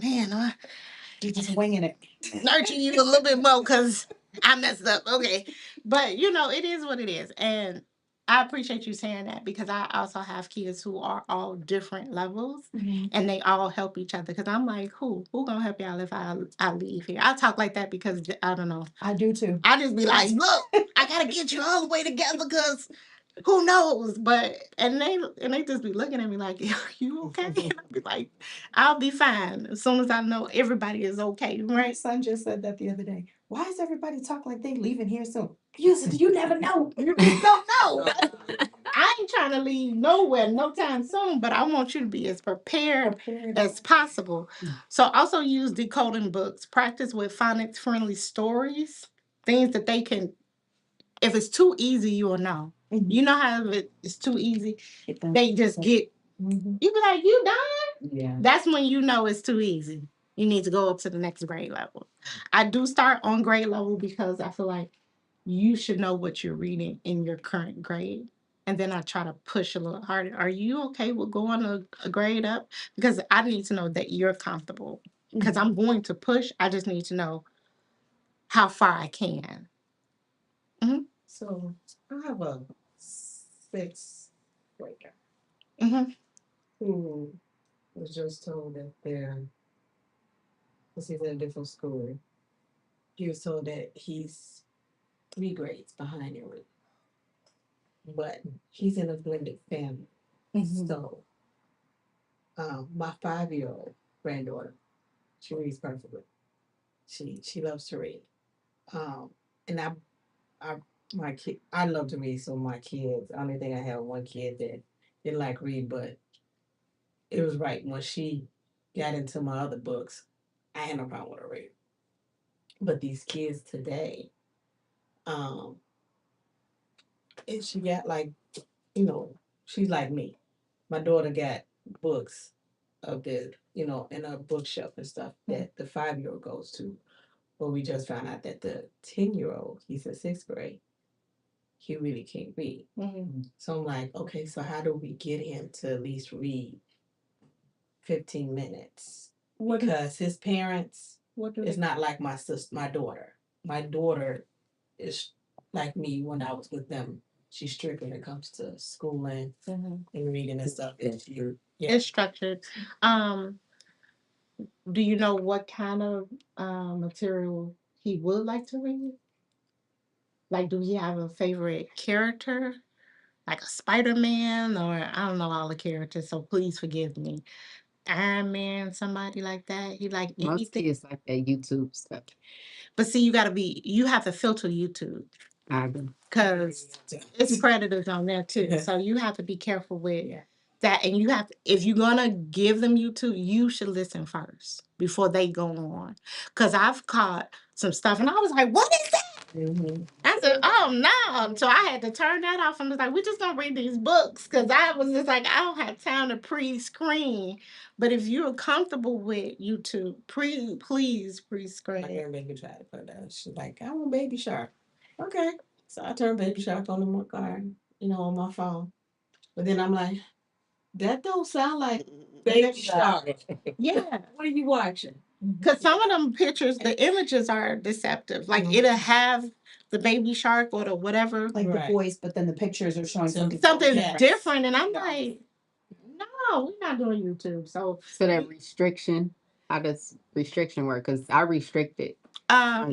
You're just winging it. nurture you a little bit more because I messed up. Okay. But it is what it is. And I appreciate you saying that because I also have kids who are all different levels and they all help each other. Because I'm like, who gonna help y'all if I leave here? I talk like that because I don't know. I do too. I just be like, look, I gotta get you all the way together because who knows? But and they just be looking at me like, are you okay? And I'll be like, I'll be fine as soon as I know everybody is okay, My right? son just said that the other day. Why does everybody talk like they leaving here soon? You never know. You don't know. I ain't trying to leave nowhere no time soon, but I want you to be as prepared as possible. So also use decoding books. Practice with phonics friendly stories, things that they can. If it's too easy, you will know. You know how if it's too easy, they just get. You be like, you done? Yeah. That's when you know it's too easy. You need to go up to the next grade level. I do start on grade level because I feel like you should know what you're reading in your current grade. And then I try to push a little harder. Are you okay with going a grade up? Because I need to know that you're comfortable. Because I'm going to push. I just need to know how far I can. So I have a 6th grader Mm-hmm. who was just told that because he's in a different school, he was told that he's 3 grades behind him. But he's in a blended family. So my 5-year-old granddaughter, she reads perfectly. She loves to read. And I my kid I love to read, so my kids, I only think I have one kid that didn't like read, but it was right when she got into my other books, I had no problem with her reading. But these kids today, um, and she got like, she's like me. My daughter got books of in a bookshelf and stuff that the 5-year-old goes to. But we just found out that the 10-year-old, he's in 6th grade, he really can't read. So I'm like, okay, so how do we get him to at least read 15 minutes? Because his parents, it's not like my sister, my daughter. My daughter is like me when I was with them. She's strict when it comes to schooling and reading and stuff. It's structured. Um, do you know what kind of material he would like to read? Like, do he have a favorite character? Like a Spider-Man, or I don't know all the characters, so please forgive me. Iron Man, somebody like that. He like Most anything. kids like that YouTube stuff. But see, you have to filter YouTube I agree. because it's predators on there too. So you have to be careful with that. And if you're gonna give them YouTube, you should listen first before they go on. Because I've caught some stuff and I was like, what is that? I said, oh no. So I had to turn that off and was like, we're just gonna read these books. Cause I was just like, I don't have time to pre-screen. But if you're comfortable with YouTube, please My pre-screen. grandbaby tried to put that. She's like, I want Baby Shark. Okay. So I turned Baby Shark on in my car, on my phone. But then I'm like, that don't sound like Baby Shark. Yeah. What are you watching? Cause some of them pictures, the images are deceptive. Like it'll have the baby shark or the whatever. Like the Right. voice, but then the pictures are showing something. Something Yes. different. And I'm like, no, we're not doing YouTube. So that restriction, how does restriction work? Because I restrict it.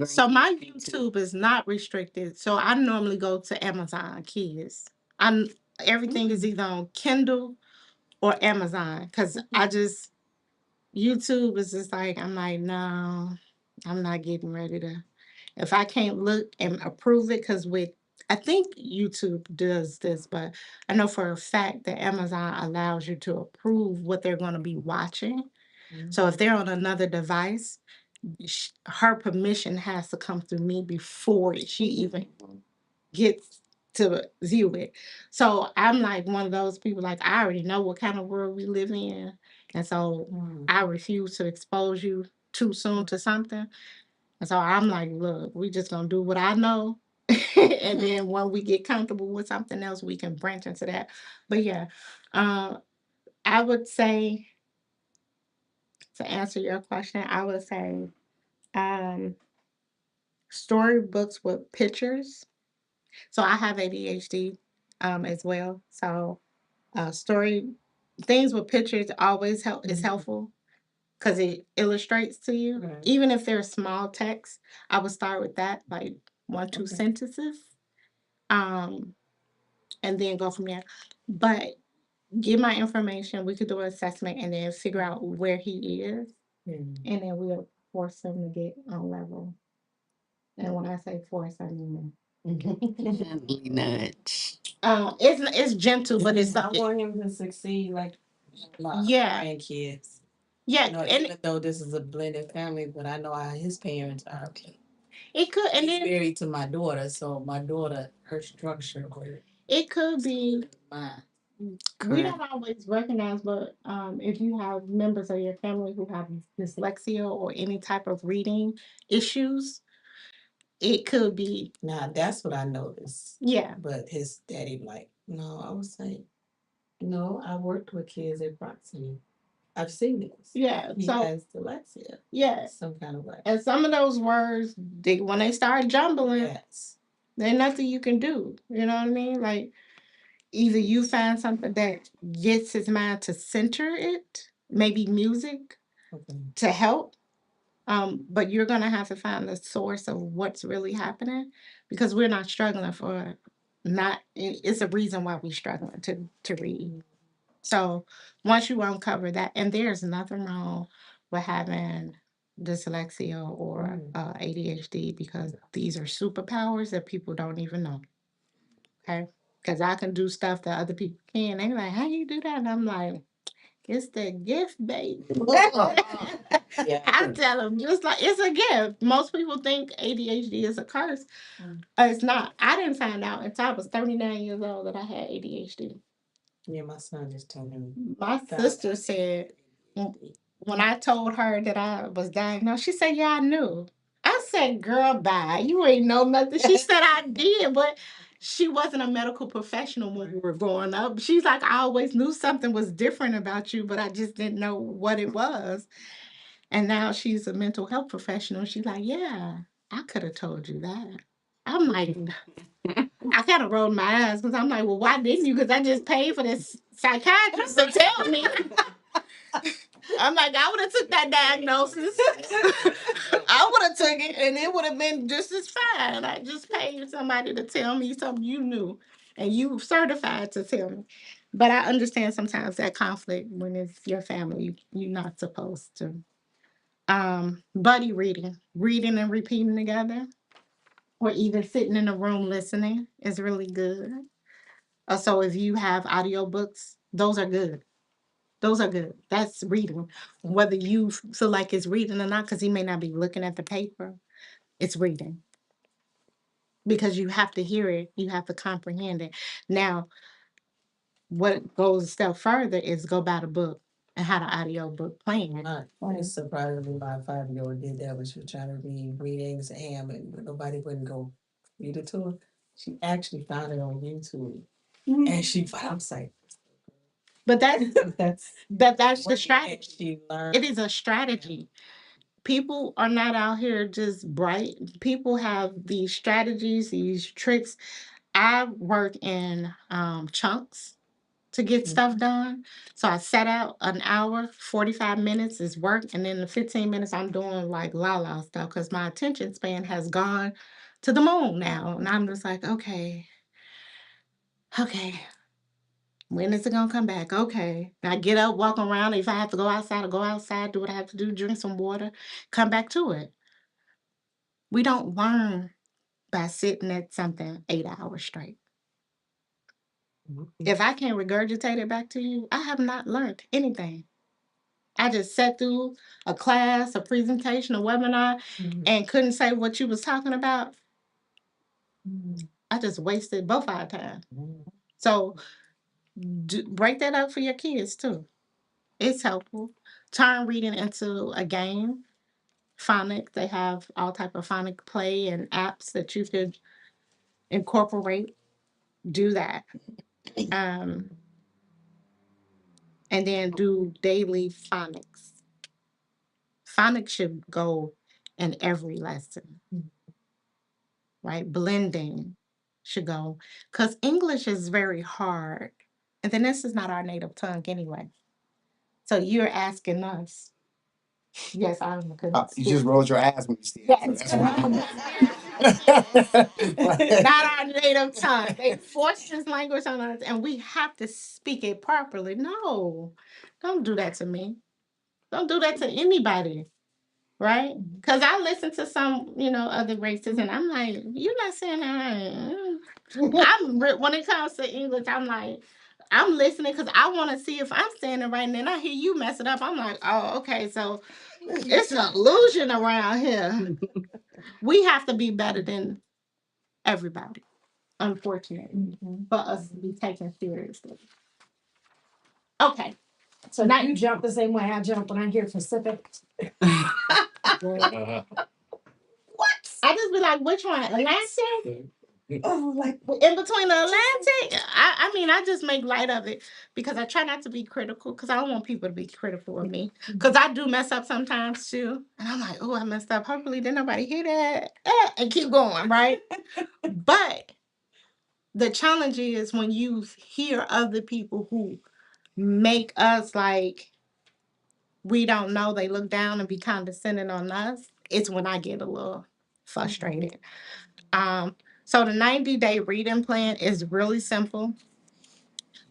so my YouTube is not restricted. So I normally go to Amazon Kids. I'm Everything is either on Kindle or Amazon. Cause I just YouTube is just like I'm like, no, I'm not getting ready to. If I can't look and approve it, because I think YouTube does this, but I know for a fact that Amazon allows you to approve what they're going to be watching. So if they're on another device, her permission has to come through me before she even gets to view it. So I'm like one of those people, like, I already know what kind of world we live in. And so I refuse to expose you too soon to something. And so I'm like, look, we just gonna do what I know. And then when we get comfortable with something else, we can branch into that. But yeah, uh, I would say, to answer your question, I would say um, storybooks with pictures. So I have ADHD as well. So story things with pictures always help is helpful because it illustrates to you. Right. Even if they're small text, I would start with that, like one, two sentences, um, and then go from there. But give my information. We could do an assessment and then figure out where he is, and then we'll force him to get on level. And when I say force, I mean Gently nudge. it's gentle, but it's I want him to succeed like my yeah, grandkids. yeah, You know, and even though this is a blended family, but I know how his parents are. it could, and He's then married to my daughter, so my daughter, her structure, it could be. mine. We Correct. don't always recognize, but if you have members of your family who have dyslexia or any type of reading issues, it could be. Now that's what I noticed. Yeah. But his daddy, like, no, I was like, no, I worked with kids at Proxy. I've seen this. Yeah. He So has dyslexia. yeah, Some kind of way. and some of those words, when they start jumbling, Yes. there's nothing you can do. You know what I mean? Like either you find something that gets his mind to center it, maybe music to help. But you're gonna have to find the source of what's really happening because we're not struggling for not it's a reason why we're struggling to read. So once you uncover that, and there's nothing wrong with having dyslexia or ADHD because these are superpowers that people don't even know. Okay. Because I can do stuff that other people can. They're like, how you do that? And I'm like, it's the gift, baby. Yeah. I tell them just like it's a gift. Most people think ADHD is a curse. It's not. I didn't find out until I was 39 years old that I had ADHD. Yeah, my son just told me. My sister said when I told her that I was diagnosed, she said, "Yeah, I knew." I said, "Girl, bye. You ain't know nothing." She said, "I did," but she wasn't a medical professional when we were growing up. She's like, "I always knew something was different about you, but I just didn't know what it was." And now she's a mental health professional. She's like, yeah, I could have told you that. I'm like, I kind of rolled my eyes because I'm like, well, why didn't you? Because I just paid for this psychiatrist to tell me. I'm like, I would have took that diagnosis. I would have took it, and it would have been just as fine. I just paid somebody to tell me something you knew, and you certified to tell me. But I understand sometimes that conflict when it's your family, you're not supposed to. Buddy reading and repeating together, or even sitting in a room listening is really good. So if you have audiobooks, those are good. Those are good. That's reading. Whether you feel like it's reading or not, because he may not be looking at the paper, it's reading. Because you have to hear it, you have to comprehend it. Now, what goes a step further is go buy the book and have the audiobook playing. It's surprisingly my 5-year-old did that when she was trying to read exam and nobody wouldn't go read it to her. She actually found it on YouTube. And she I was like, But that's that's the what strategy. she learned. It is a strategy. People are not out here just bright. People have these strategies, these tricks. I work in chunks to get stuff done. So I set out an hour, 45 minutes is work, and then the 15 minutes I'm doing like la la stuff because my attention span has gone to the moon now. And I'm just like, okay, when is it gonna come back? Okay. And I get up, walk around. If I have to go outside, I go outside, do what I have to do, drink some water, come back to it. We don't learn by sitting at something 8 hours straight. If I can't regurgitate it back to you, I have not learned anything. I just sat through a class, a presentation, a webinar, and couldn't say what you was talking about. I just wasted both our time. So break that up for your kids too. It's helpful. Turn reading into a game. Phonics, they have all type of phonic play and apps that you could incorporate. Do that. Um, and then do daily phonics. Phonics should go in every lesson, right? Blending should go because English is very hard. And then this is not our native tongue anyway. So you're asking us. Yes, I'm a good You just rolled your ass when you said it. Yes. So Not our native tongue. They force this language on us and we have to speak it properly. No, don't do that to me. Don't do that to anybody. Right? Because I listen to some, other races, and I'm like, you're not saying that. When it comes to English, I'm like, I'm listening because I want to see if I'm saying it right, and then I hear you mess it up. I'm like, oh, okay, so it's an illusion around here. We have to be better than everybody, unfortunately, for us to be taken seriously. Okay. So now you jump the same way I jump when I hear Pacific. What? I just be like, which one? Atlantic? Oh, like In between the Atlantic? I mean, I just make light of it because I try not to be critical because I don't want people to be critical of me. Because I do mess up sometimes too. And I'm like, oh, I messed up. Hopefully, didn't nobody hear that. And keep going, right? But the challenge is when you hear other people who make us like we don't know, they look down and be condescending on us. It's when I get a little frustrated. So the 90-day reading plan is really simple.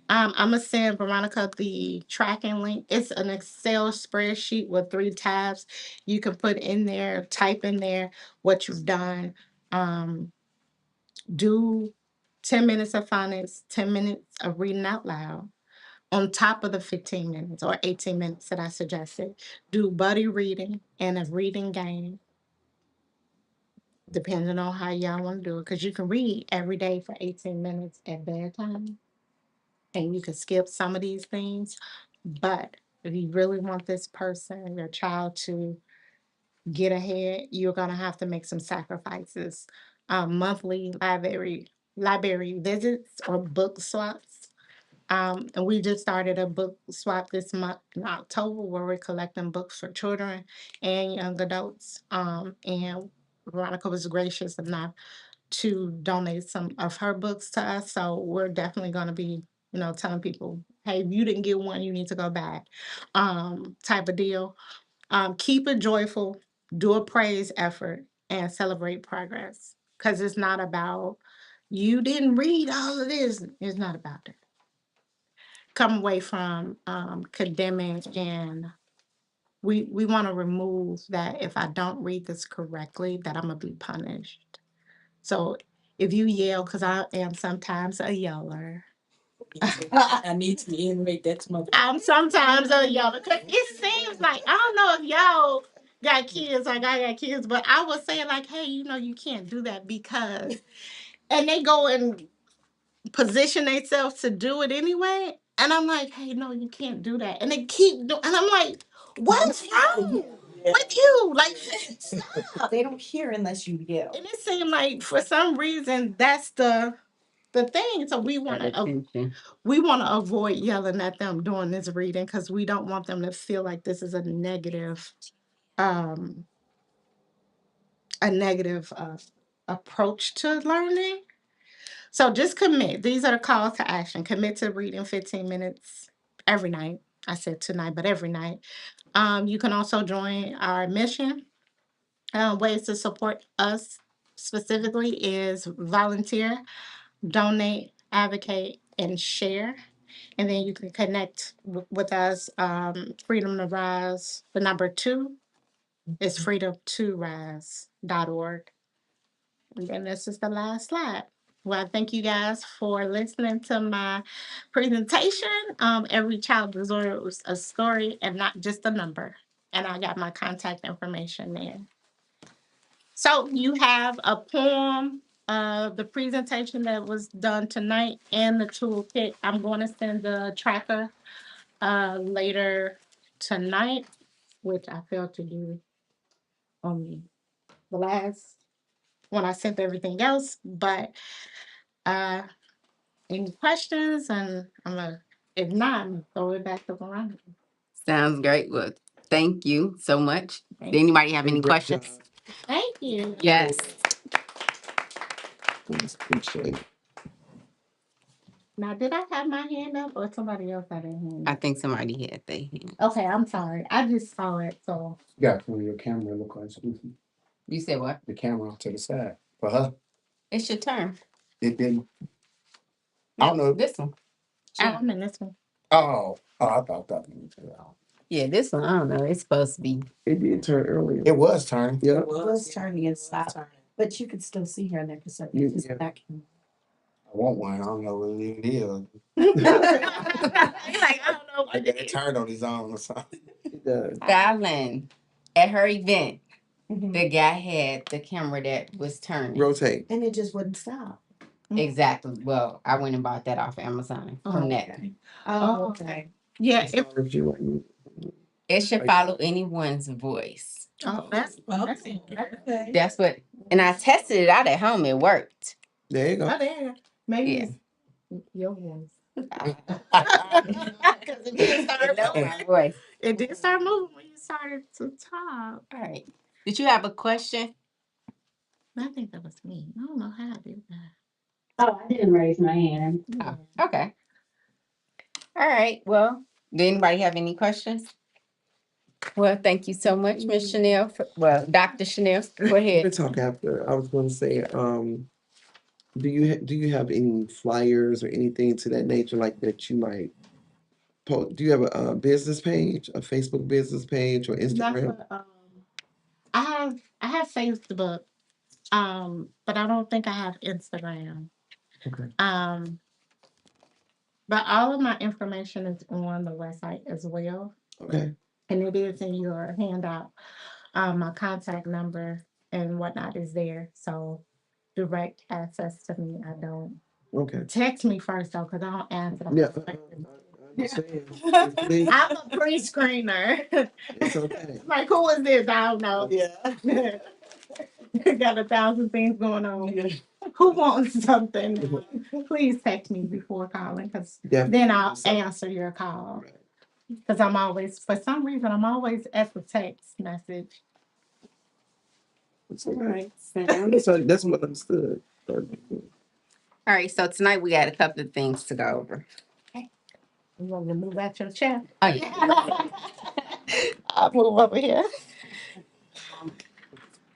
I'm gonna send Veronica the tracking link. It's an Excel spreadsheet with 3 tabs. You can put in there, type in there what you've done. Um, do 10 minutes of phonics, 10 minutes of reading out loud on top of the 15 minutes or 18 minutes that I suggested. Do buddy reading and a reading game, depending on how y'all want to do it. Because you can read every day for 18 minutes at bedtime and you can skip some of these things. But if you really want this person, your child, to get ahead, you're going to have to make some sacrifices. Monthly library visits or book swaps. And we just started a book swap this month in October where we're collecting books for children and young adults. And Veronica was gracious enough to donate some of her books to us. So we're definitely going to be, telling people, hey, if you didn't get one, you need to go back, type of deal. Keep it joyful, do a praise effort, and celebrate progress. Because it's not about you didn't read all of this. It's not about that. Come away from condemning, and we want to remove that if I don't read this correctly, that I'm gonna be punished. So if you yell, because I am sometimes a yeller. I need to reiterate that to my. I'm sometimes a yeller because it seems like I don't know if y'all got kids like I got kids, but I was saying like, hey, you can't do that because, and they go and position themselves to do it anyway, and I'm like, hey, no, you can't do that, and they keep doing, and I'm like, what's wrong with you? Like, stop. they don't hear unless you yell. And it seemed like for some reason that's the thing. So we want to avoid yelling at them during this reading because we don't want them to feel like this is um a negative approach to learning. So just commit. These are the calls to action. Commit to reading 15 minutes every night. I said tonight, but every night. You can also join our mission. Ways to support us specifically is volunteer, donate, advocate, and share. And then you can connect with us, Freedom to Rise, the number 2, It's freedom2rise.org. And then this is the last slide. Well, thank you guys for listening to my presentation. Every child deserves a story and not just a number. And I got my contact information there. So you have a poem, the presentation that was done tonight, and the toolkit. I'm going to send the tracker later tonight, which I failed to do on the last when I sent everything else. But uh, any questions? And if not, I'm gonna throw it back to Veronica. Sounds great. Well, thank you so much. Thank Did anybody have any Great questions? job. Thank you. Yes. Appreciate it. Now, did I have my hand up or somebody else had their hand I up? think somebody had their hand. Okay, I'm sorry. I just saw it, so. You gotta pull your camera look like something. You said what? The camera to the side. For her, It's your turn. it didn't. I don't know. This one. I'm in this one. Oh, I thought that one. Yeah, this one. I don't know. It's supposed to be. It did turn earlier. It was turned. Yeah. It was turning and stopped, but you could still see her in there because it's Yeah. back. I want one. I don't know what it is. You're like, I don't know I what got it it is. turned on his own or something. It does. Fallon, at her event, Mhm. the guy had the camera that was turning. Rotate. And it just wouldn't stop. Exactly. Well, I went and bought that off Amazon from that. Okay. Oh, Okay. Yeah. It's not if you want you. It should follow anyone's voice. That's Okay. That's what, and I tested it out at home. It worked. There you go. Oh, there. Maybe Yeah. it's your voice. I 'Cause it did start know moving. my voice. It did start moving when you started to talk. All right. Did you have a question? I think that was me. I don't know how I did that. Oh, I didn't raise my hand. Oh, okay. All right. Well, did anybody have any questions? Well, thank you so much, Miss Chanel. Dr. Chanel, go We ahead. can talk after. I was going to say, do you have any flyers or anything to that nature like that you might post? Do you have a business page, a Facebook business page, or That's Instagram? what, I have Facebook, but I don't think I have Instagram. Okay. But all of my information is on the website as well, Okay. and it is in your handout. My contact number and whatnot is there, so direct access to me. I don't Okay. text me first though, because I don't answer. Yeah. Yeah. Understand. Please. I'm a pre-screener. It's okay. Like, who is this? I don't know. Yeah. Got 1,000 things going on. Who wants something? Please text me before calling, because then I'll answer your call. Right. Because I'm always, for some reason, I'm always at the text message. It's all right. That's what understood. All right. So tonight we got a couple of things to go over. You want me to move out your chair? Oh, yeah. I'll move over here. All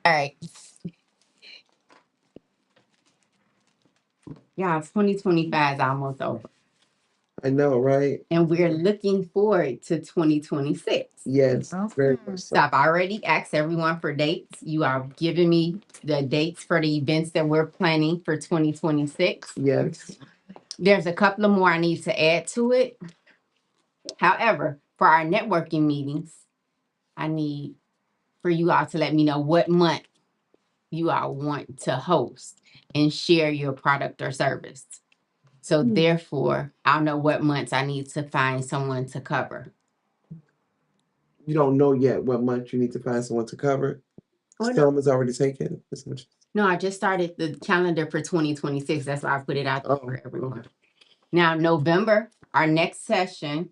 right. Yeah, 2025 is almost over. I know, right? And we're looking forward to 2026. Yes, very much So so. I've already asked everyone for dates. You are giving me the dates for the events that we're planning for 2026. Yes. There's a couple of more I need to add to it. However, for our networking meetings, I need for you all to let me know what month you all want to host and share your product or service. So therefore, I'll know what months I need to find someone to cover. You don't know yet what month you need to find someone to cover. Oh, no. Some is already taken. No, I just started the calendar for 2026. That's why I put it out there for everyone. Now, November, our next session,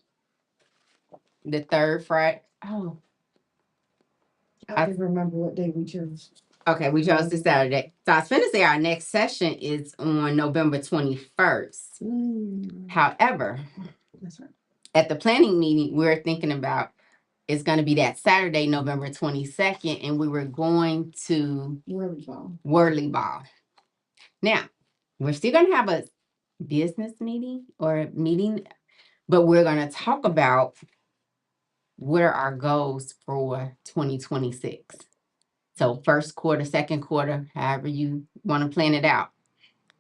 the third Friday. Oh, I can remember what day we chose. okay. We chose this Saturday. So I was going to say our next session is on November 21st. However, That's right. at the planning meeting, we're thinking about it's going to be that Saturday, November 22nd, and we were going to Whirly Ball. Now, we're still going to have a business meeting or meeting, but we're going to talk about what are our goals for 2026? So first quarter, second quarter, however you want to plan it out.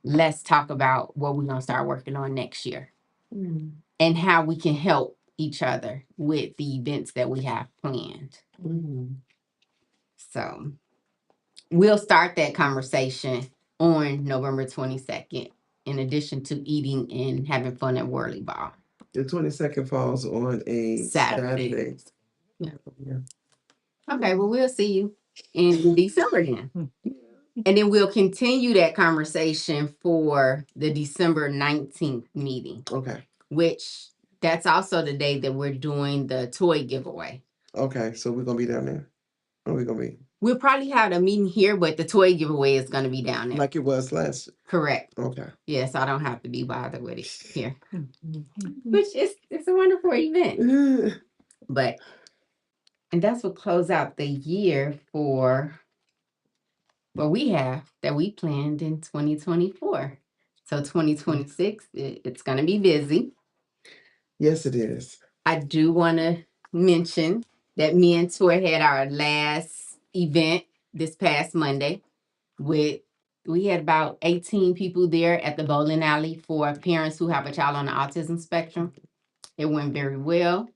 Let's talk about what we're going to start working on next year and how we can help each other with the events that we have planned. So we'll start that conversation on November 22nd, in addition to eating and having fun at Whirly Ball. The 22nd falls on a Saturday. Saturday. Yeah. Okay, well, we'll see you in December then. And then we'll continue that conversation for the December 19th meeting, Okay. which that's also the day that we're doing the toy giveaway. Okay, so we're gonna be down there. Or we gonna be We'll probably have a meeting here, but the toy giveaway is going to be down there. like it was last. Correct. Okay. Yes, I don't have to be bothered with it here, which is it's a wonderful event. But and that's what close out the year for what we have that we planned in 2024. So 2026, it's going to be busy. Yes, it is. I do want to mention that me and Tour had our last event this past Monday. We had about 18 people there at the bowling alley for parents who have a child on the autism spectrum. It went very well,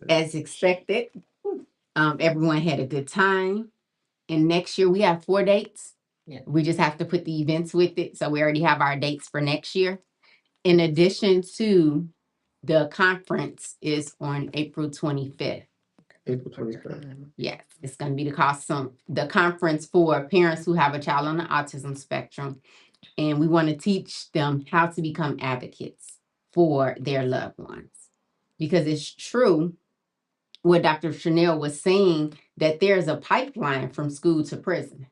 as expected. Everyone had a good time. And next year we have 4 dates. Yeah. We just have to put the events with it. So we already have our dates for next year. In addition to the conference is on April 25th. April 25th. Yes, it's going to be the conference for parents who have a child on the autism spectrum. And we want to teach them how to become advocates for their loved ones. Because it's true what Dr. Chanel was saying, that there's a pipeline from school to prison.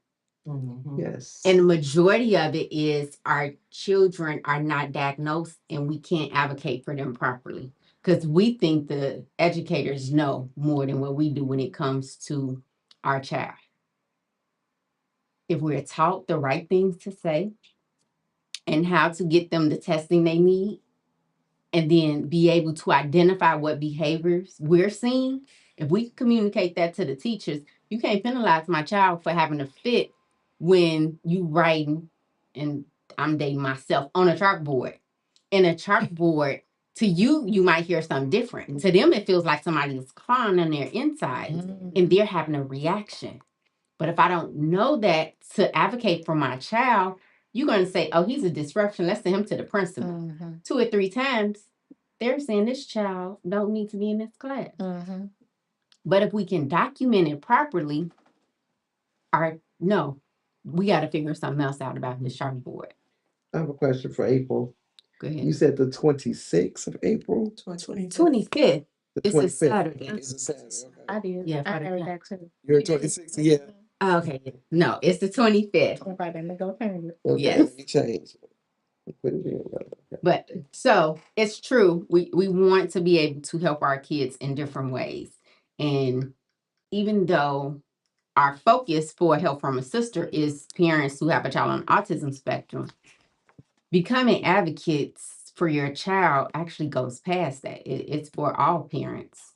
Yes. And the majority of it is our children are not diagnosed and we can't advocate for them properly. Because we think the educators know more than what we do when it comes to our child. If we're taught the right things to say and how to get them the testing they need, and then be able to identify what behaviors we're seeing, if we communicate that to the teachers, you can't penalize my child for having a fit when you writing, and I'm dating myself, on a chalkboard. In a chalkboard, to you, you might hear something different. To them, it feels like somebody is clawing on their insides and they're having a reaction. But if I don't know that to advocate for my child, you're going to say, oh, he's a disruption. Let's send him to the principal. 2 or 3 times, they're saying this child don't need to be in this class. But if we can document it properly, we got to figure something else out about this chalkboard. I have a question for April. Go ahead. You said the 26th of April? 25th. The It's a 25th. Saturday. It's a Saturday. Okay. I did. Yeah, I for the heard class. that too. You're 26th, yeah. Okay. No, it's the 25th. Okay, then we go turn it. Okay, Yes. let me change. Put it in. Okay. But so it's true. We want to be able to help our kids in different ways. And even though our focus for Help from a Sister is parents who have a child on the autism spectrum, becoming advocates for your child actually goes past that. It's for all parents.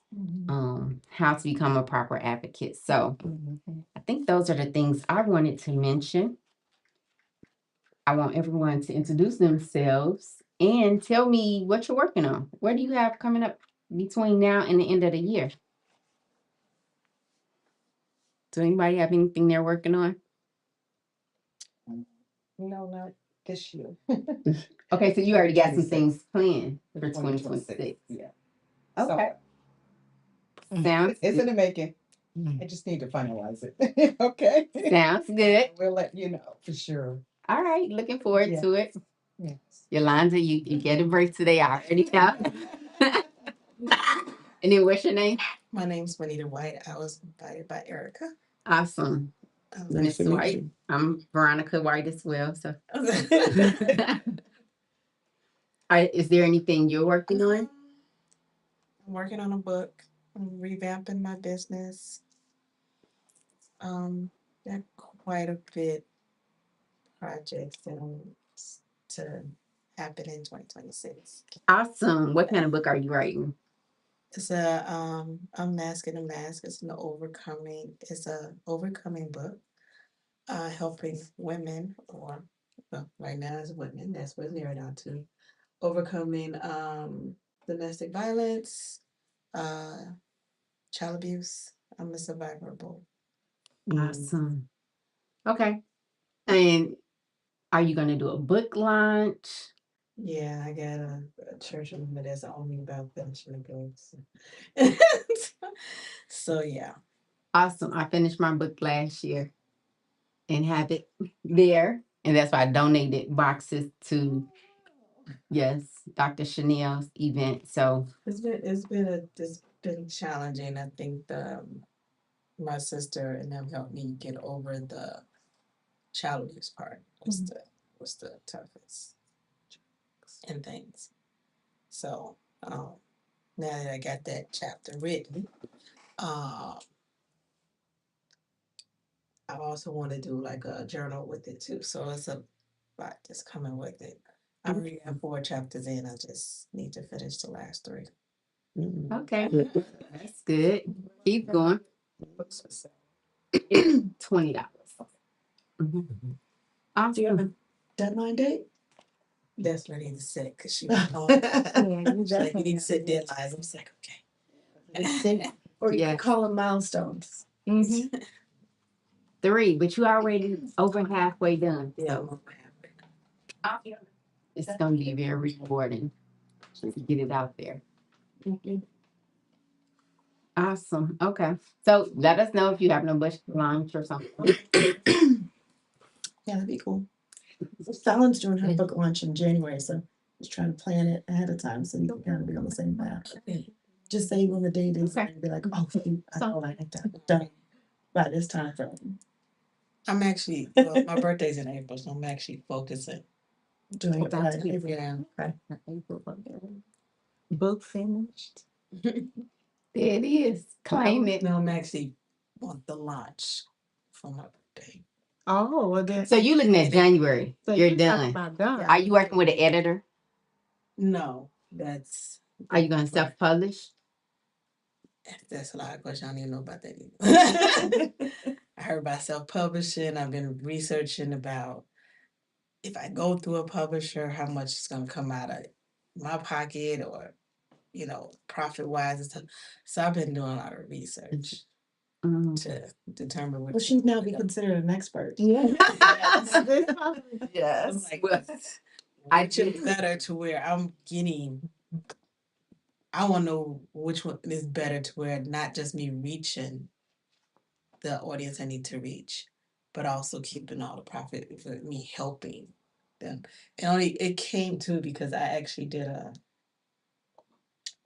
How to become a proper advocate. So I think those are the things I wanted to mention. I want everyone to introduce themselves and tell me what you're working on. What do you have coming up between now and the end of the year? Does anybody have anything they're working on? No, not this year. Okay, so you already got some things planned for 2026. Yeah. Okay. So, Sounds it's in the making. I just need to finalize it. Okay. sounds good. We'll let you know for sure. All right, looking forward Yeah. to it. Yes. Yolanda, you get a break today. I already know. And then what's your name? My name's Juanita White. I was invited by Erica. Awesome. Nice Miss to meet White. you. I'm Veronica White as well. So is there anything you're working on? I'm working on a book. I'm revamping my business. Got quite a bit projects to happen in 2026. Awesome. What kind of book are you writing? It's a Unmask and a Mask. It's a overcoming book, helping women or well, right now it's women, that's what it's narrowed down to. Overcoming domestic violence, uh child abuse. I'm a survivor of both. Awesome. Okay. And are you gonna do a book launch? Yeah, I got a church member that's only about finishing the books. So yeah. Awesome. I finished my book last year and have it there. And that's why I donated boxes to, yes, Dr. Chanel's event. So, It's been challenging. I think my sister and them helped me get over the child abuse part. Was the toughest and things. So now that I got that chapter written, uh, I also want to do like a journal with it too. So it's a lot just coming with it. I already have 4 chapters in. I just need to finish the last 3. okay, that's good. Keep going. $20. Mhm. Do you have Awesome. a deadline date? That's what I need to set because she Yeah, you she's like, you need definitely to set deadlines. I'm just like, okay. or you Yeah. can call them milestones. 3, but you already over halfway done. Yeah, I'm So over halfway. it's gonna be very rewarding to get it out there. Awesome. Okay. So let us know if you have no budget lunch or something. Yeah, that'd be cool. Fallon's doing her book launch in January, so just trying to plan it ahead of time so you can kind of be on the same path. Just say when the date is Okay. and be like, oh, I know I have to have it done by this time frame. I'm actually, well, my birthday's in April, so I'm actually focusing. Doing it by That's good. April. Yeah. Okay. Book finished. There it is. Claim it. No, I'm actually want the launch for my birthday. Oh, well then. So you looking at January. So You're you're talking done. about done. Are you working with an editor? No, Are you gonna self-publish? that's a lot of questions. I don't even know about that either. I heard about self-publishing. I've been researching about if I go through a publisher, how much it's gonna come out of my pocket or, profit wise and stuff. So I've been doing a lot of research to determine what. Well, she'd now be considered an expert. Yeah. I'm Yes. like, Well, I do better to where I'm getting. I want to know which one is better to where not just me reaching the audience I need to reach, but also keeping all the profit for me helping them. And only it came to because I actually did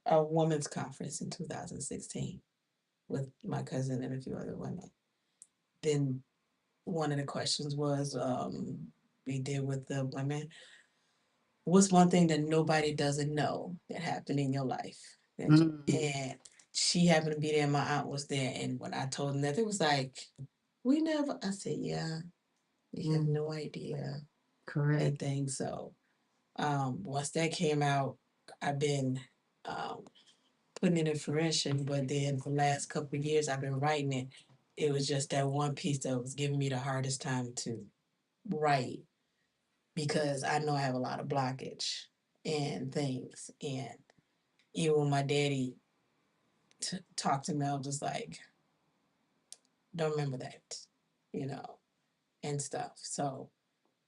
a women's conference in 2016 with my cousin and a few other women. Then one of the questions was we did with the women, what's one thing that nobody doesn't know that happened in your life? And she happened to be there, my aunt was there, and when I told them that, it was like, we never, I said, yeah, we have no idea. Correct. And things. So once that came out, I've been putting it in fruition, but then for the last couple of years I've been writing it. It was just that one piece that was giving me the hardest time to write because I know I have a lot of blockage and things. And even when my daddy talked to me, I was just like, don't remember that, you know, and stuff. So,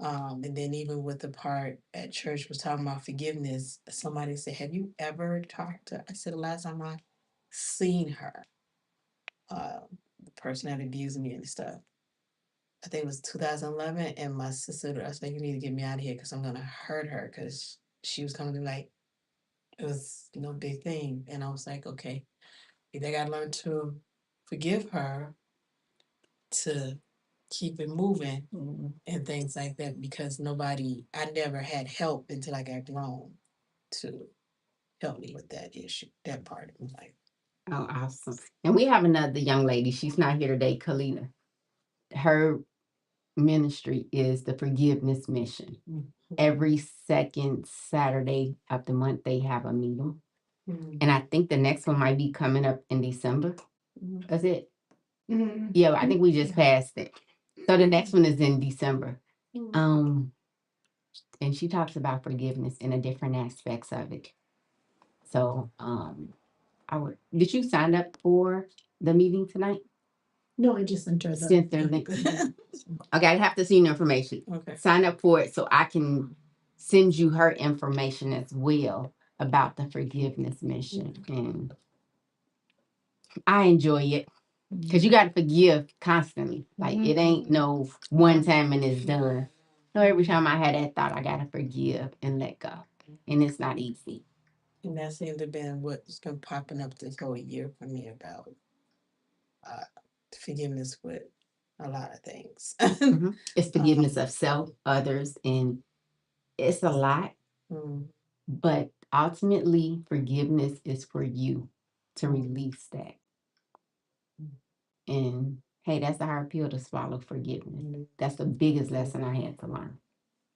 and then even with the part at church was talking about forgiveness, somebody said, have you ever talked to, I said, the last time I seen her, the person that abused me and stuff, I think it was 2011, and my sister, I was like, you need to get me out of here because I'm going to hurt her because she was coming to me like, it was no big thing. And I was like, okay, they got to learn to forgive her to keep it moving and things like that because I never had help until I got grown to help me with that issue, that part of my life. Oh, awesome. And we have another young lady. She's not here today, Kalina. Her ministry is the Forgiveness Mission. Every second Saturday of the month, they have a meeting. And I think the next one might be coming up in December. That's it. Mhm. Yeah, I think we just passed it. So the next one is in December. And she talks about forgiveness in the different aspects of it. So did you sign up for the meeting tonight? No, I just entered the. Sent the link. Okay, I have to see your information. Okay. Sign up for it so I can send you her information as well about the forgiveness mission. And I enjoy it because you got to forgive constantly. Like it ain't no one time and it's done. No, every time I had that thought, I got to forgive and let go. And it's not easy. And that seemed to have been what's been popping up this whole year for me about forgiveness with a lot of things. It's forgiveness of self, others, and it's a lot. But ultimately, forgiveness is for you to release that. And hey, that's a hard pill to swallow, forgiveness. That's the biggest lesson I had to learn.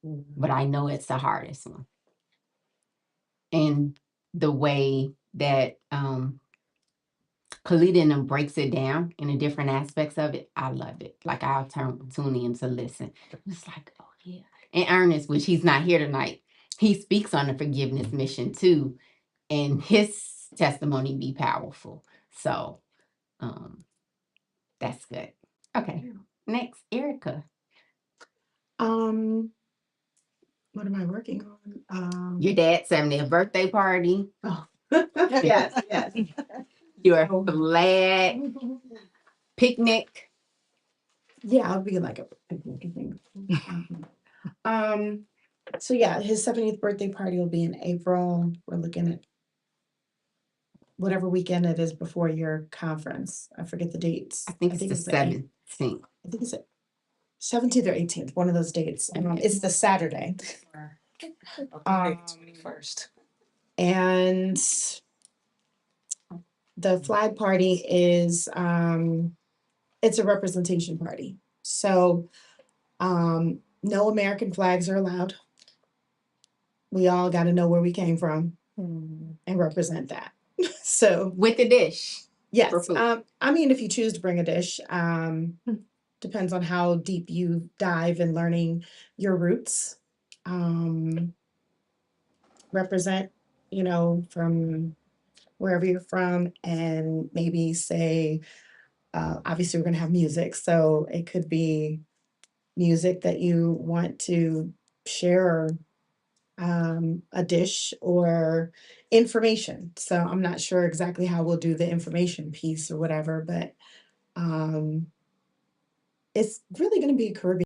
But I know it's the hardest one. And the way that Khalida and them breaks it down in the different aspects of it, I love it. Like I'll tune in to listen. It's like, oh yeah. And Ernest, which he's not here tonight, he speaks on the forgiveness mission too. And his testimony be powerful. So that's good. Okay. Next, Erica. What am I working on? Your dad's 70th birthday party. Oh, yes, yes. Your flag picnic. Yeah, I'll be like a picnic thing. So yeah, his 70th birthday party will be in April. We're looking at whatever weekend it is before your conference. I forget the dates. I think it's the 17th. I think it's 17th or 18th, one of those dates. It's the Saturday. 21st. And the flag party is it's a representation party. So no American flags are allowed. We all got to know where we came from and represent that. So with the dish. Yes. I mean, if you choose to bring a dish, depends on how deep you dive in learning your roots. Represent, from wherever you're from, and maybe say, obviously, we're going to have music. So it could be music that you want to share, a dish or information. So I'm not sure exactly how we'll do the information piece or whatever, but it's really going to be a Caribbean